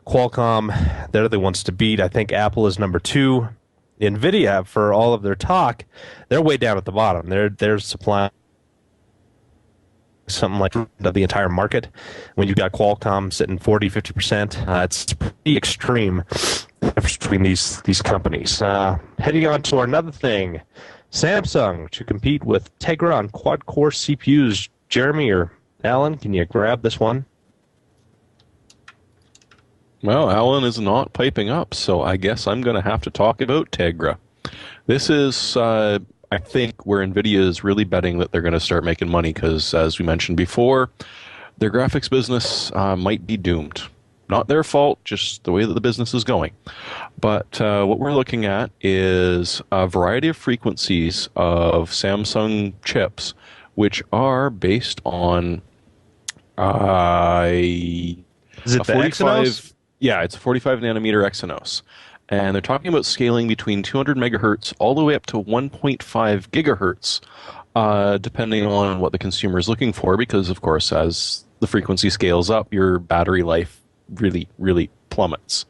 Speaker 1: Qualcomm, they're the ones to beat. I think Apple is number 2. NVIDIA, for all of their talk, they're way down at the bottom. They're supplying something like the entire market. When you've got Qualcomm sitting 40-50%, it's pretty extreme between these companies. Heading on to another thing, Samsung to compete with Tegra on quad-core CPUs. Jeremy or Alan, can you grab this one?
Speaker 3: Well, Alan is not piping up, so I guess I'm going to have to talk about Tegra. This is, I think, where NVIDIA is really betting that they're going to start making money, because, as we mentioned before, their graphics business might be doomed. Not their fault, just the way that the business is going. But what we're looking at is a variety of frequencies of Samsung chips, which are based on
Speaker 1: Is it
Speaker 3: a
Speaker 1: the
Speaker 3: 45.
Speaker 1: Exynos?
Speaker 3: Yeah, it's a 45 nanometer Exynos. And they're talking about scaling between 200 megahertz all the way up to 1.5 gigahertz, depending on what the consumer is looking for, because, of course, as the frequency scales up, your battery life really, really plummets.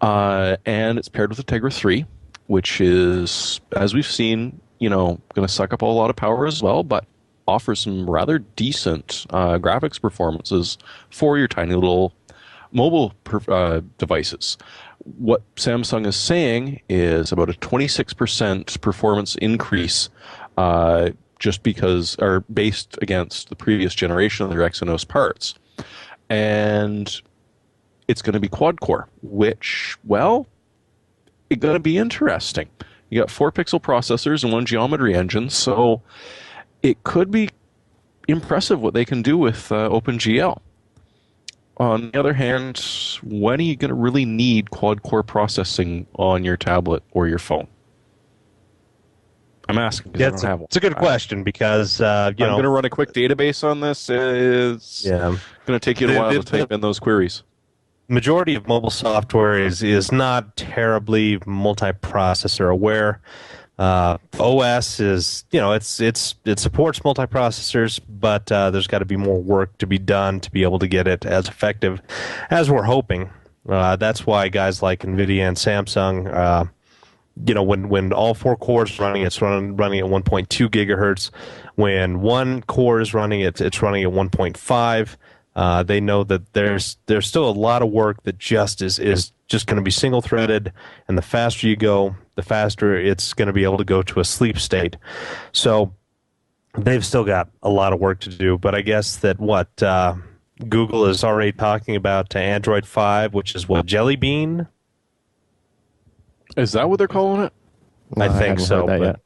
Speaker 3: And it's paired with a Tegra 3, which is, as we've seen, going to suck up a lot of power as well, but offers some rather decent graphics performances for your tiny little mobile devices. What Samsung is saying is about a 26% performance increase, just because, or based against the previous generation of their Exynos parts. And it's going to be quad core, which, well, it's going to be interesting. You got 4 pixel processors and 1 geometry engine, so it could be impressive what they can do with OpenGL. On the other hand, when are you going to really need quad-core processing on your tablet or your phone? I'm asking because I don't have one.
Speaker 1: It's a good question, because
Speaker 3: I'm going to run a quick database on this. It's going to take you a while to type in those queries.
Speaker 1: Majority of mobile software is not terribly multiprocessor aware. OS is, it supports multiprocessors, but there's got to be more work to be done to be able to get it as effective as we're hoping. That's why guys like NVIDIA and Samsung, when all 4 cores running, it's running at 1.2 gigahertz. When one core is running, it's running at 1.5. They know that there's still a lot of work that just is just going to be single threaded, and the faster you go, the faster it's going to be able to go to a sleep state. So they've still got a lot of work to do, but I guess that Google is already talking about Android 5, which is Jelly Bean?
Speaker 3: Is that what they're calling it?
Speaker 1: I think so, but
Speaker 2: yet.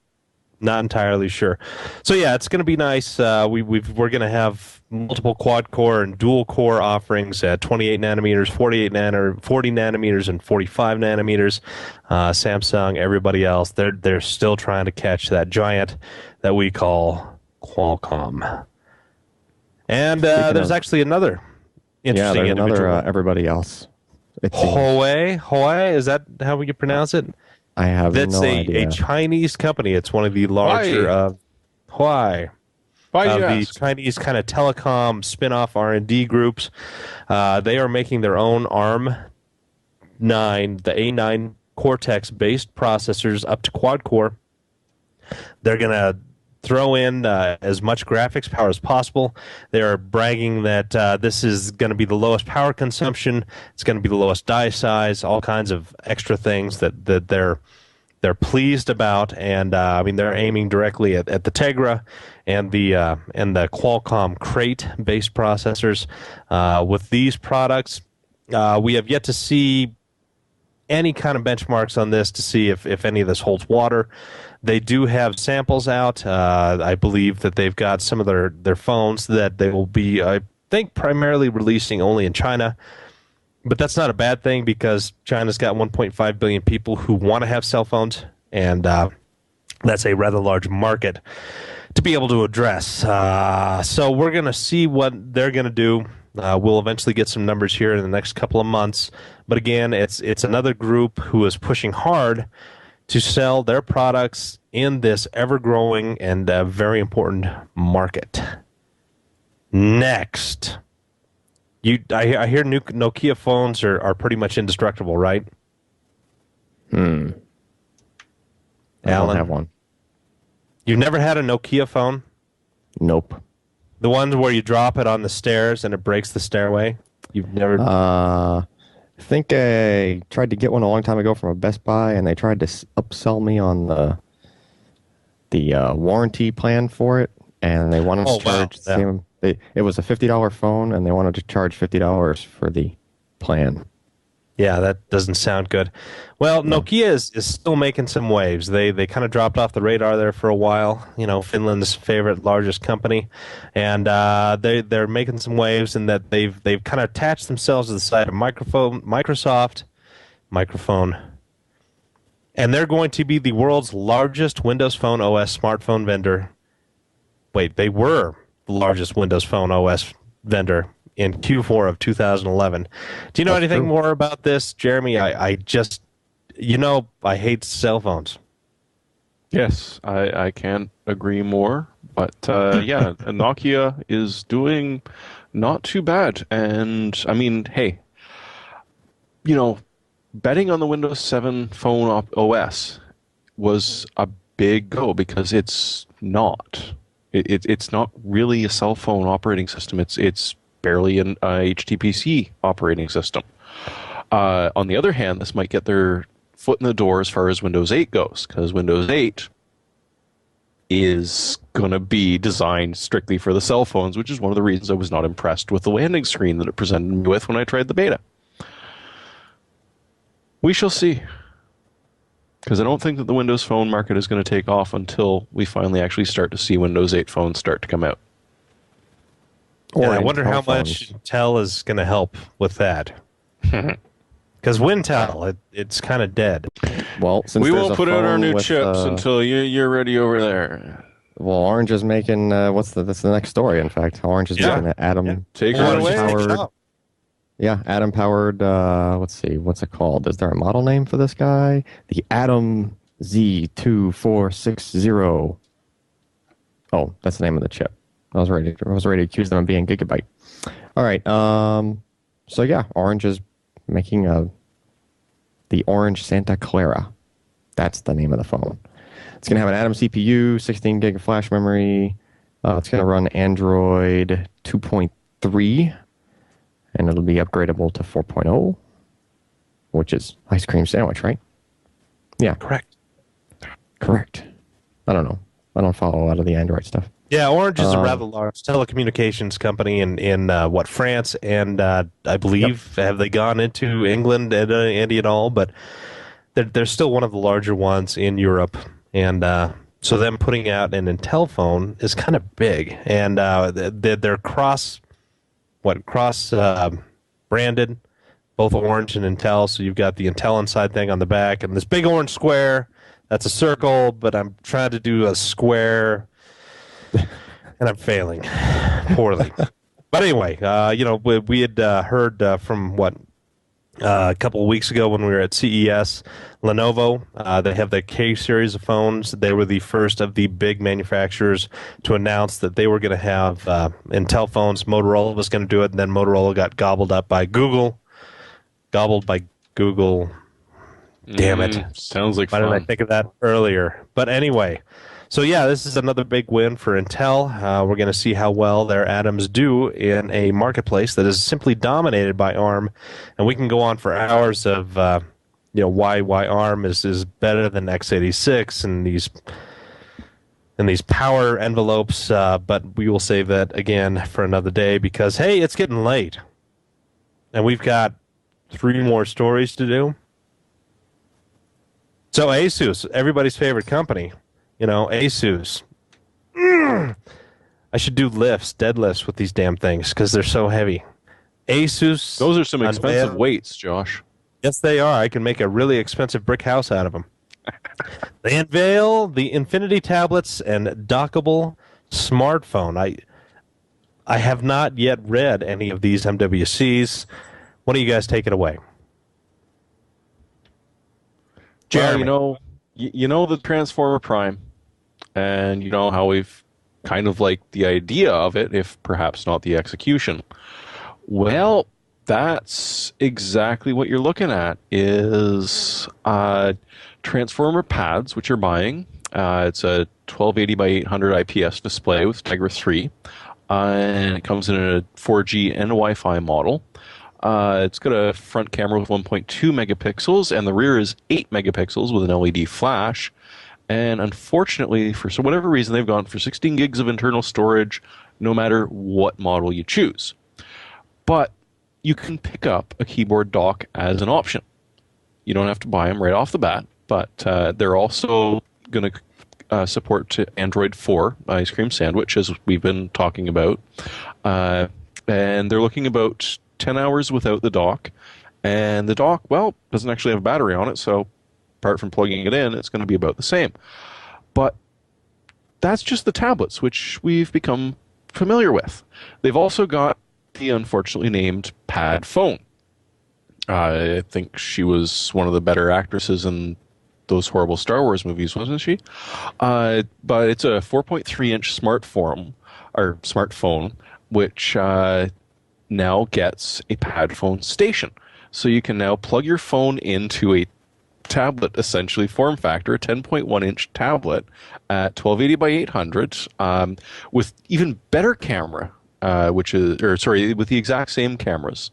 Speaker 1: Not entirely sure. So yeah, it's going to be nice. We're going to have multiple quad-core and dual-core offerings at 28 nanometers, 40 nanometers, and 45 nanometers. Samsung, everybody else, they're still trying to catch that giant that we call Qualcomm. And there's actually another interesting individual.
Speaker 2: Everybody else.
Speaker 1: Huawei, is that how you pronounce it?
Speaker 2: I have
Speaker 1: That's
Speaker 2: no idea.
Speaker 1: a Chinese company. It's one of the larger Huawei. The Chinese kind of telecom spin-off R&D groups. They are making their own ARM 9, the A9 Cortex-based processors up to quad-core. They're going to throw in as much graphics power as possible. They're bragging that this is going to be the lowest power consumption. It's going to be the lowest die size, all kinds of extra things that they're pleased about. And I mean, they're aiming directly at the Tegra and the Qualcomm Crate-based processors. With these products, we have yet to see any kind of benchmarks on this to see if any of this holds water. They do have samples out. I believe that they've got some of their phones that they will be, I think, primarily releasing only in China. But that's not a bad thing because China's got 1.5 billion people who want to have cell phones, and that's a rather large market to be able to address. So we're going to see what they're going to do. We'll eventually get some numbers here in the next couple of months. But again, it's another group who is pushing hard to sell their products in this ever-growing and very important market. Next. I hear new Nokia phones are pretty much indestructible, right?
Speaker 2: I don't have one.
Speaker 1: You've never had a Nokia phone?
Speaker 2: Nope.
Speaker 1: The ones where you drop it on the stairs and it breaks the stairway? You've never...
Speaker 2: I think I tried to get one a long time ago from a Best Buy, and they tried to upsell me on the warranty plan for it, and they wanted to charge the same. It was a $50 phone, and they wanted to charge $50 for the plan.
Speaker 1: Yeah, that doesn't sound good. Well, Nokia is still making some waves. They kind of dropped off the radar there for a while. You know, Finland's favorite largest company, and they're making some waves in that they've kind of attached themselves to the side of Microsoft, and they're going to be the world's largest Windows Phone OS smartphone vendor. Wait, they were the largest Windows Phone OS vendor in Q4 of 2011. Do you know anything more about this, Jeremy? I just, I hate cell phones.
Speaker 3: Yes, I can't agree more. But yeah, Nokia is doing not too bad. And I mean, hey, betting on the Windows 7 phone OS was a big go because it's not. It's not really a cell phone operating system. It's barely an HTPC operating system. On the other hand, this might get their foot in the door as far as Windows 8 goes, because Windows 8 is going to be designed strictly for the cell phones, which is one of the reasons I was not impressed with the landing screen that it presented me with when I tried the beta. We shall see. Because I don't think that the Windows Phone market is going to take off until we finally actually start to see Windows 8 phones start to come out.
Speaker 1: Or I wonder how much Intel is going to help with that. Because Wintel, it's kind of dead.
Speaker 2: Well, since
Speaker 3: we won't put out our new chips until you're ready over there.
Speaker 2: Well, Orange is making that's the next story. In fact, Orange is making an Atom
Speaker 3: Take it away.
Speaker 2: Atom powered. Let's see, what's it called? Is there a model name for this guy? The Atom Z2460. Oh, that's the name of the chip. I was ready to accuse them of being Gigabyte. All right. So yeah, Orange is making the Orange Santa Clara. That's the name of the phone. It's going to have an Atom CPU, 16 gig of flash memory. It's going to run Android 2.3, and it'll be upgradable to 4.0, which is ice cream sandwich, right? Yeah.
Speaker 1: Correct.
Speaker 2: I don't know. I don't follow a lot of the Android stuff.
Speaker 1: Yeah, Orange is a rather large telecommunications company in France, and I believe have they gone into England and India at all? But they're still one of the larger ones in Europe, and so them putting out an Intel phone is kind of big, and they're cross branded, both Orange and Intel. So you've got the Intel Inside thing on the back, and this big orange square that's a circle, but I'm trying to do a square. And I'm failing poorly. But anyway, we had heard from a couple of weeks ago when we were at CES, Lenovo. They have the K series of phones. They were the first of the big manufacturers to announce that they were going to have Intel phones. Motorola was going to do it, and then Motorola got gobbled by Google. Damn it.
Speaker 3: Sounds like
Speaker 1: Why didn't I
Speaker 3: fun.
Speaker 1: think of that earlier? But anyway, so yeah, this is another big win for Intel. We're going to see how well their Atoms do in a marketplace that is simply dominated by ARM, and we can go on for hours of why ARM is better than x86 and these power envelopes. But we will save that again for another day because hey, it's getting late, and we've got 3 more stories to do. So Asus, everybody's favorite company, Asus. I should do lifts, deadlifts with these damn things because they're so heavy. Asus.
Speaker 3: Those are some expensive
Speaker 1: unveiled-
Speaker 3: weights, Josh.
Speaker 1: Yes, they are. I can make a really expensive brick house out of them. They unveil the Infinity tablets and dockable smartphone. I have not yet read any of these MWCs. Why don't you guys take it away?
Speaker 3: Well,
Speaker 1: Jeremy.
Speaker 3: you know the Transformer Prime, and you know how we've kind of liked the idea of it, if perhaps not the execution. Well, that's exactly what you're looking at is Transformer pads, which you're buying. It's a 1280 by 800 IPS display with Tegra 3, and it comes in a 4G and a Wi-Fi model. It's got a front camera with 1.2 megapixels, and the rear is 8 megapixels with an LED flash. And unfortunately, for whatever reason, they've gone for 16 gigs of internal storage, no matter what model you choose. But you can pick up a keyboard dock as an option. You don't have to buy them right off the bat, but they're also going to support to Android 4 Ice Cream Sandwich, as we've been talking about. And they're looking about 10 hours without the dock. And the dock, well, doesn't actually have a battery on it, so apart from plugging it in, it's going to be about the same. But that's just the tablets, which we've become familiar with. They've also got the unfortunately named Pad phone. I think she was one of the better actresses in those horrible Star Wars movies, wasn't she? But it's a 4.3-inch smartphone, which now gets a Pad phone station. So you can now plug your phone into a tablet, essentially form factor, a 10.1-inch tablet at 1280 by 800, with even better camera, with the exact same cameras,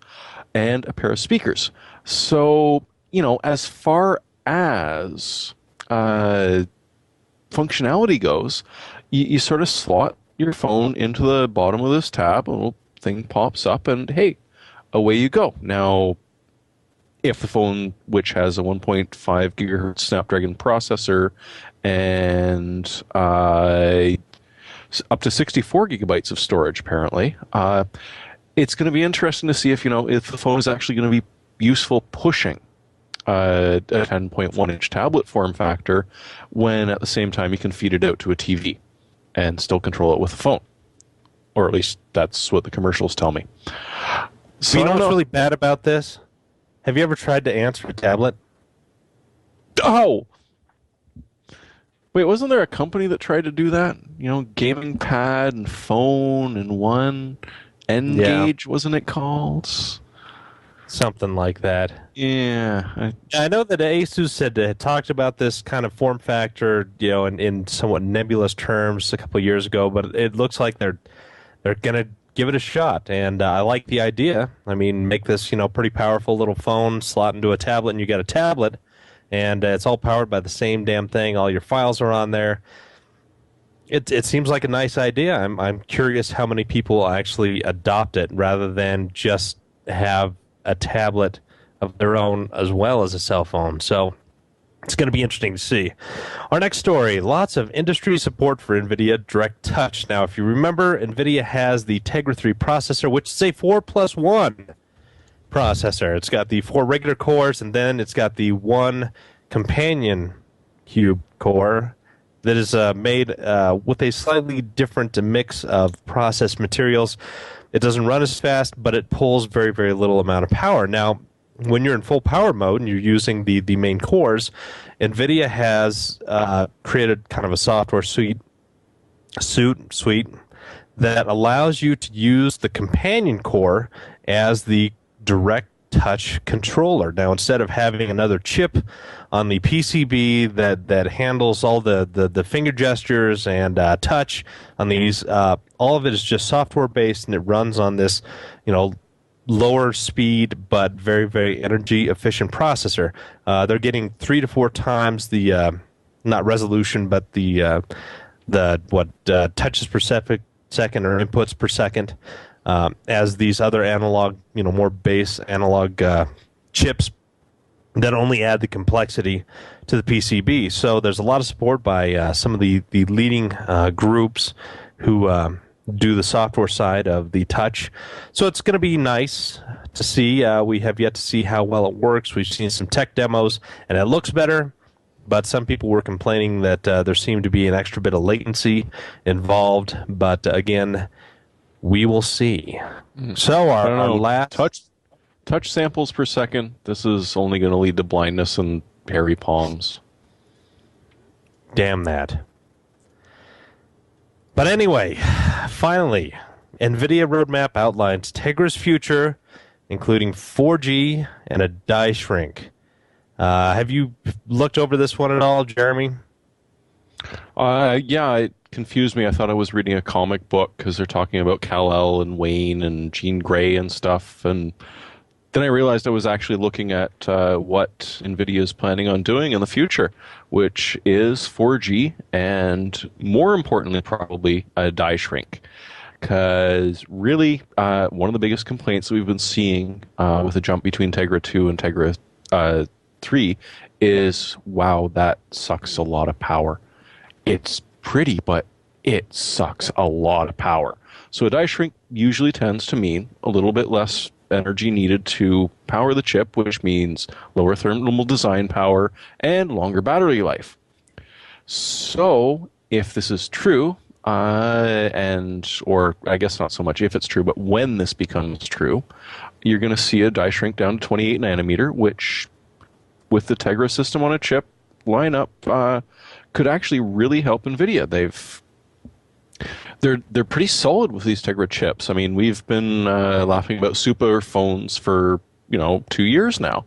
Speaker 3: and a pair of speakers. So, as far as functionality goes, you sort of slot your phone into the bottom of this tab, a little thing pops up, and hey, away you go. Now, if the phone, which has a 1.5 gigahertz Snapdragon processor and up to 64 gigabytes of storage, apparently, it's going to be interesting to see if the phone is actually going to be useful pushing a 10.1-inch tablet form factor when at the same time you can feed it out to a TV and still control it with a phone. Or at least that's what the commercials tell me. So
Speaker 1: You
Speaker 3: I
Speaker 1: know
Speaker 3: don't
Speaker 1: what's
Speaker 3: know.
Speaker 1: really bad about this? Have you ever tried to answer a tablet?
Speaker 3: Oh! Wait, wasn't there a company that tried to do that? Gaming pad and phone in one. Engage, wasn't it called?
Speaker 1: Something like that.
Speaker 3: Yeah.
Speaker 1: I know that Asus had talked about this kind of form factor, in somewhat nebulous terms a couple of years ago, but it looks like they're gonna give it a shot, and I like the idea. I mean, make this pretty powerful little phone, slot into a tablet, and you get a tablet, and it's all powered by the same damn thing. All your files are on there. It seems like a nice idea. I'm curious how many people actually adopt it rather than just have a tablet of their own as well as a cell phone. So it's going to be interesting to see. Our next story, lots of industry support for NVIDIA Direct Touch. Now, if you remember, NVIDIA has the Tegra 3 processor, which is a 4+1 processor. It's got the 4 regular cores, and then it's got the 1 companion cube core that is made with a slightly different mix of processed materials. It doesn't run as fast, but it pulls very, very little amount of power. Now, when you're in full power mode and you're using the main cores, NVIDIA has created kind of a software suite that allows you to use the companion core as the direct touch controller. Now, instead of having another chip on the PCB that handles all the finger gestures and touch on these, all of it is just software based, and it runs on this, lower speed but very, very energy efficient processor. They're getting 3 to 4 times the not resolution, but the touches per second or inputs per second, as these other analog, more base analog chips that only add the complexity to the PCB. So there's a lot of support by some of the leading groups who do the software side of the touch. So it's going to be nice to see. We have yet to see how well it works. We've seen some tech demos, and it looks better. But some people were complaining that there seemed to be an extra bit of latency involved. But again, we will see. So our last
Speaker 3: touch samples per second. This is only going to lead to blindness and hairy palms.
Speaker 1: Damn that. But anyway, finally, NVIDIA roadmap outlines Tegra's future, including 4G and a die shrink. Have you looked over this one at all, Jeremy?
Speaker 3: Yeah, it confused me. I thought I was reading a comic book because they're talking about Kal-El and Wayne and Jean Grey and stuff. And then I realized I was actually looking at what NVIDIA is planning on doing in the future, which is 4G and, more importantly, probably a die shrink. Because really, one of the biggest complaints that we've been seeing with the jump between Tegra 2 and Tegra 3 is, wow, that sucks a lot of power. It's pretty, but it sucks a lot of power. So a die shrink usually tends to mean a little bit less energy needed to power the chip, which means lower thermal design power and longer battery life. So if this is true, or I guess not so much if it's true, but when this becomes true, you're going to see a die shrink down to 28 nanometer, which with the Tegra system on a chip lineup, could actually really help NVIDIA. They're pretty solid with these Tegra chips. I mean, we've been laughing about super phones for 2 years now,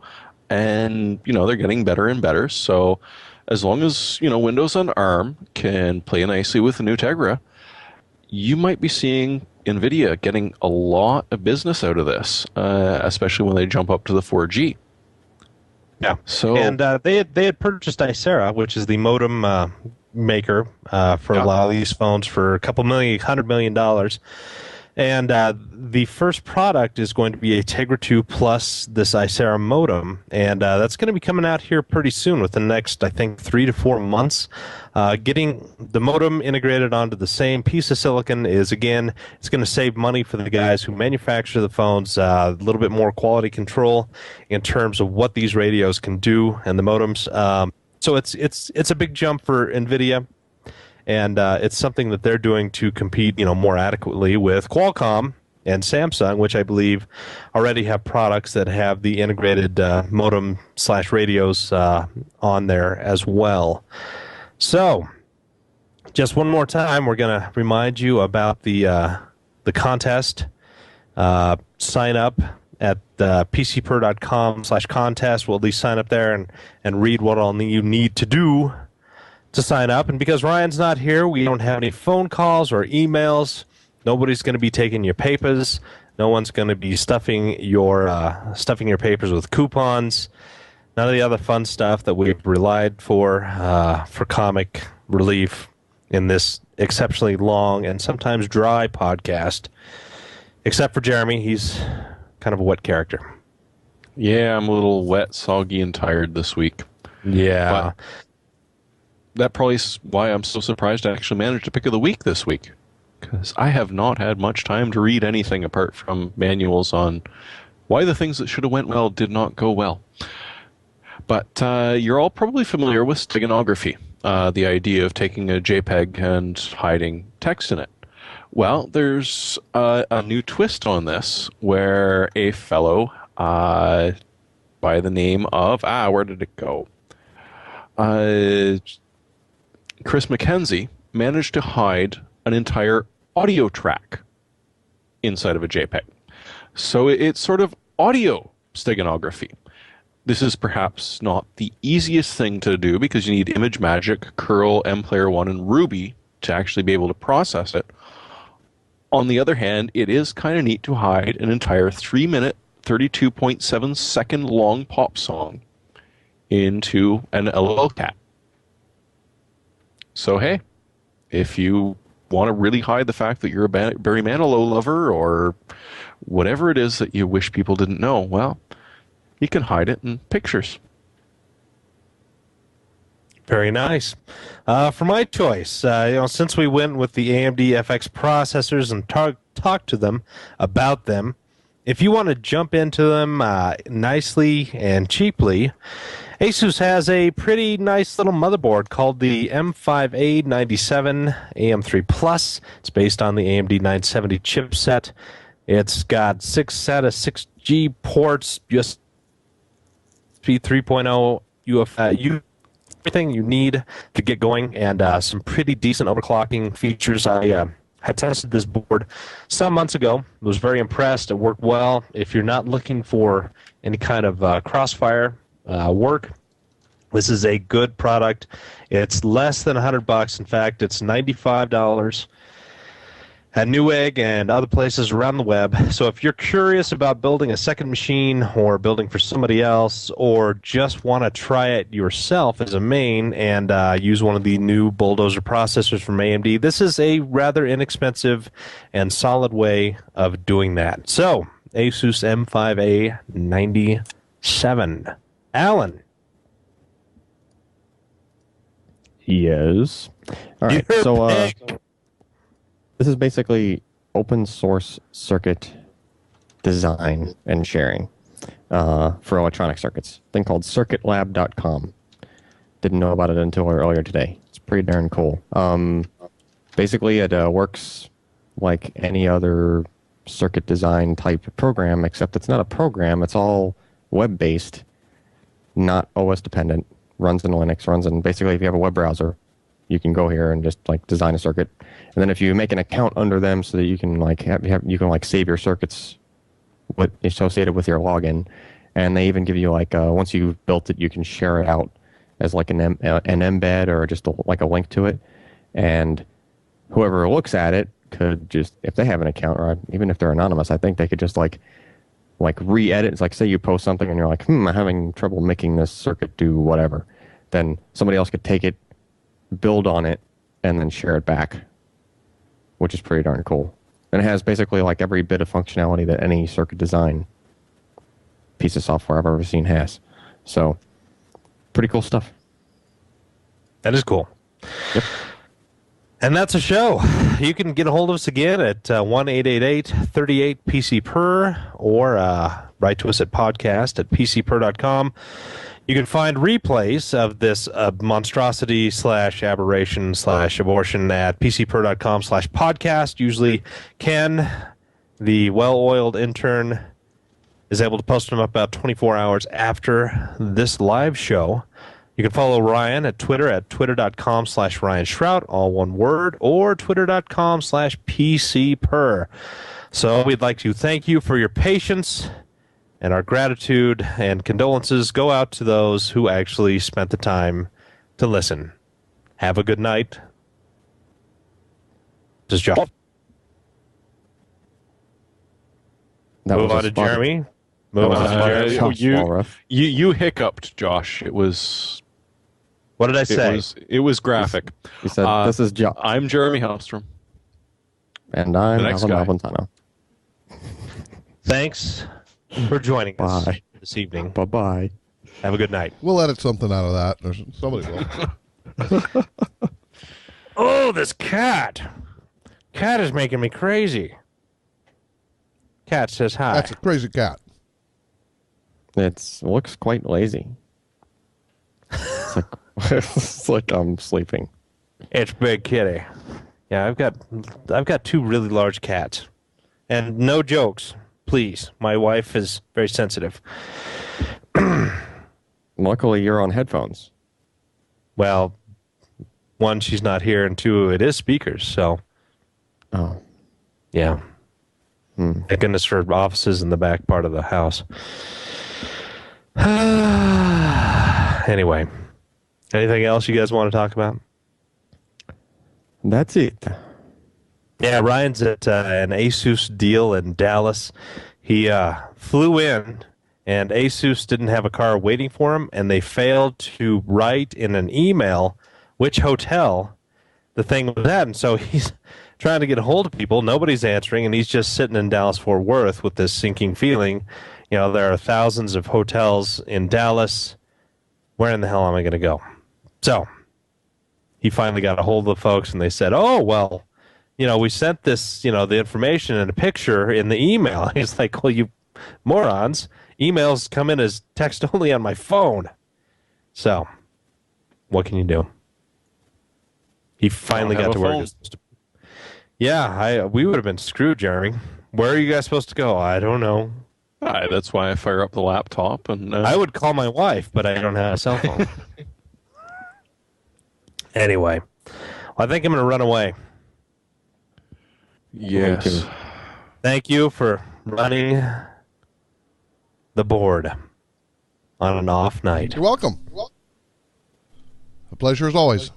Speaker 3: and they're getting better and better. So as long as Windows on ARM can play nicely with the new Tegra, you might be seeing NVIDIA getting a lot of business out of this, especially when they jump up to the 4G.
Speaker 1: Yeah.
Speaker 3: So
Speaker 1: and they had purchased Icera, which is the modem maker for a lot of these phones, for $100 million. And the first product is going to be a Tegra 2 plus this Icera modem, and that's going to be coming out here pretty soon, within the next, I think, 3 to 4 months. Getting the modem integrated onto the same piece of silicon is, again, it's going to save money for the guys who manufacture the phones, a little bit more quality control in terms of what these radios can do and the modems. So it's a big jump for NVIDIA. And it's something that they're doing to compete, more adequately with Qualcomm and Samsung, which I believe already have products that have the integrated modem/radios on there as well. So, just one more time, we're going to remind you about the contest. Sign up at pcper.com/contest. We'll at least sign up there and read what all you need to do to sign up. And because Ryan's not here, we don't have any phone calls or emails. Nobody's going to be taking your papers. No one's going to be stuffing your papers with coupons. None of the other fun stuff that we've relied for comic relief in this exceptionally long and sometimes dry podcast. Except for Jeremy, he's kind of a wet character.
Speaker 3: Yeah, I'm a little wet, soggy, and tired this week.
Speaker 1: Yeah.
Speaker 3: But that probably is why I'm so surprised I actually managed to pick of the week this week, because I have not had much time to read anything apart from manuals on why the things that should have went well did not go well. But you're all probably familiar with steganography, the idea of taking a JPEG and hiding text in it. Well, there's a new twist on this, where a fellow by the name of, where did it go? Chris McKenzie managed to hide an entire audio track inside of a JPEG. So it's sort of audio steganography. This is perhaps not the easiest thing to do because you need ImageMagick, curl, MPlayer1, and Ruby to actually be able to process it. On the other hand, it is kind of neat to hide an entire 3-minute, 32.7 second long pop song into an LLCat. So hey, if you want to really hide the fact that you're a Barry Manilow lover or whatever it is that you wish people didn't know, well, you can hide it in pictures.
Speaker 1: Very nice. For my choice, since we went with the AMD FX processors and talked to them about them, if you want to jump into them nicely and cheaply, Asus has a pretty nice little motherboard called the M5A97 AM3 Plus. It's based on the AMD 970 chipset. It's got 6 SATA 6G ports, USB 3.0 UFS, everything you need to get going, and some pretty decent overclocking features. I tested this board some months ago. Was very impressed. It worked well. If you're not looking for any kind of crossfire work, this is a good product. It's less than $100. In fact, it's $95 at Newegg and other places around the web. So if you're curious about building a second machine or building for somebody else, or just want to try it yourself as a main and use one of the new Bulldozer processors from AMD, this is a rather inexpensive and solid way of doing that. So Asus M5A97. Alan.
Speaker 2: Yes. All right. So this is basically open source circuit design and sharing for electronic circuits. A thing called circuitlab.com. Didn't know about it until earlier today. It's pretty darn cool. Basically, it works like any other circuit design type program, except it's not a program. It's all web-based, not OS dependent. Runs in Linux, runs in, basically if you have a web browser, you can go here and just like design a circuit. And then if you make an account under them so that you can like you can like save your circuits associated with your login, and they even give you like once you've built it, you can share it out as like an embed or just like a link to it, and whoever looks at it could just, if they have an account, or even if they're anonymous, I think they could just like re-edit. It's like, say you post something and you're like, I'm having trouble making this circuit do whatever. Then somebody else could take it, build on it, and then share it back, which is pretty darn cool. And it has basically like every bit of functionality that any circuit design piece of software I've ever seen has. So, pretty cool stuff.
Speaker 1: That is cool.
Speaker 2: Yep.
Speaker 1: And that's a show. You can get a hold of us again at 1-888-38-PC-PER, or write to us at podcast@pcper.com. You can find replays of this monstrosity / aberration / abortion at pcper.com/podcast. Usually Ken, the well-oiled intern, is able to post them up about 24 hours after this live show. You can follow Ryan at Twitter at twitter.com/Ryan Shrout, all one word, or twitter.com/PCPer. So we'd like to thank you for your patience, and our gratitude and condolences go out to those who actually spent the time to listen. Have a good night. This is Josh. Move on to Jeremy. Move on to Jeremy.
Speaker 3: You hiccuped, Josh. It was...
Speaker 1: What did I say?
Speaker 3: It was graphic.
Speaker 2: You said, this is Josh.
Speaker 3: I'm Jeremy Hellstrom.
Speaker 2: And I'm Alan Malventano.
Speaker 1: Thanks for joining us this evening.
Speaker 2: Bye-bye.
Speaker 1: Have a good night.
Speaker 4: We'll edit something out of that. Or somebody will.
Speaker 1: Oh, this cat. Cat is making me crazy. Cat says hi.
Speaker 4: That's a crazy cat.
Speaker 2: It looks quite lazy. It's like I'm sleeping.
Speaker 1: It's Big Kitty. Yeah, I've got two really large cats. And no jokes, please. My wife is very sensitive.
Speaker 2: Luckily, you're on headphones.
Speaker 1: Well, one, she's not here, and two, it is speakers, so.
Speaker 2: Oh.
Speaker 1: Yeah. Thank goodness for offices in the back part of the house. Anyway, anything else you guys want to talk about?
Speaker 2: That's it.
Speaker 1: Yeah, Ryan's at an Asus deal in Dallas. He flew in, and Asus didn't have a car waiting for him, and they failed to write in an email which hotel the thing was at. And so he's trying to get a hold of people. Nobody's answering, and he's just sitting in Dallas-Fort Worth with this sinking feeling. You know, there are thousands of hotels in Dallas. Where in the hell am I going to go? So he finally got a hold of the folks, and they said, oh, well, you know, we sent this, you know, the information and a picture in the email. He's like, well, you morons, emails come in as text only on my phone. So what can you do? He finally got to where he was supposed to. Yeah, we would have been screwed, Jeremy. Where are you guys supposed to go? I don't know.
Speaker 3: That's why I fire up the laptop. And
Speaker 1: I would call my wife, but I don't have a cell phone. Anyway, I think I'm going to run away.
Speaker 3: Yes.
Speaker 1: Thank you for running the board on an off night.
Speaker 4: You're welcome. A pleasure as always.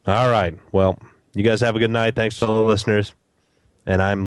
Speaker 1: All right. Well, you guys have a good night. Thanks to all the listeners. And I'm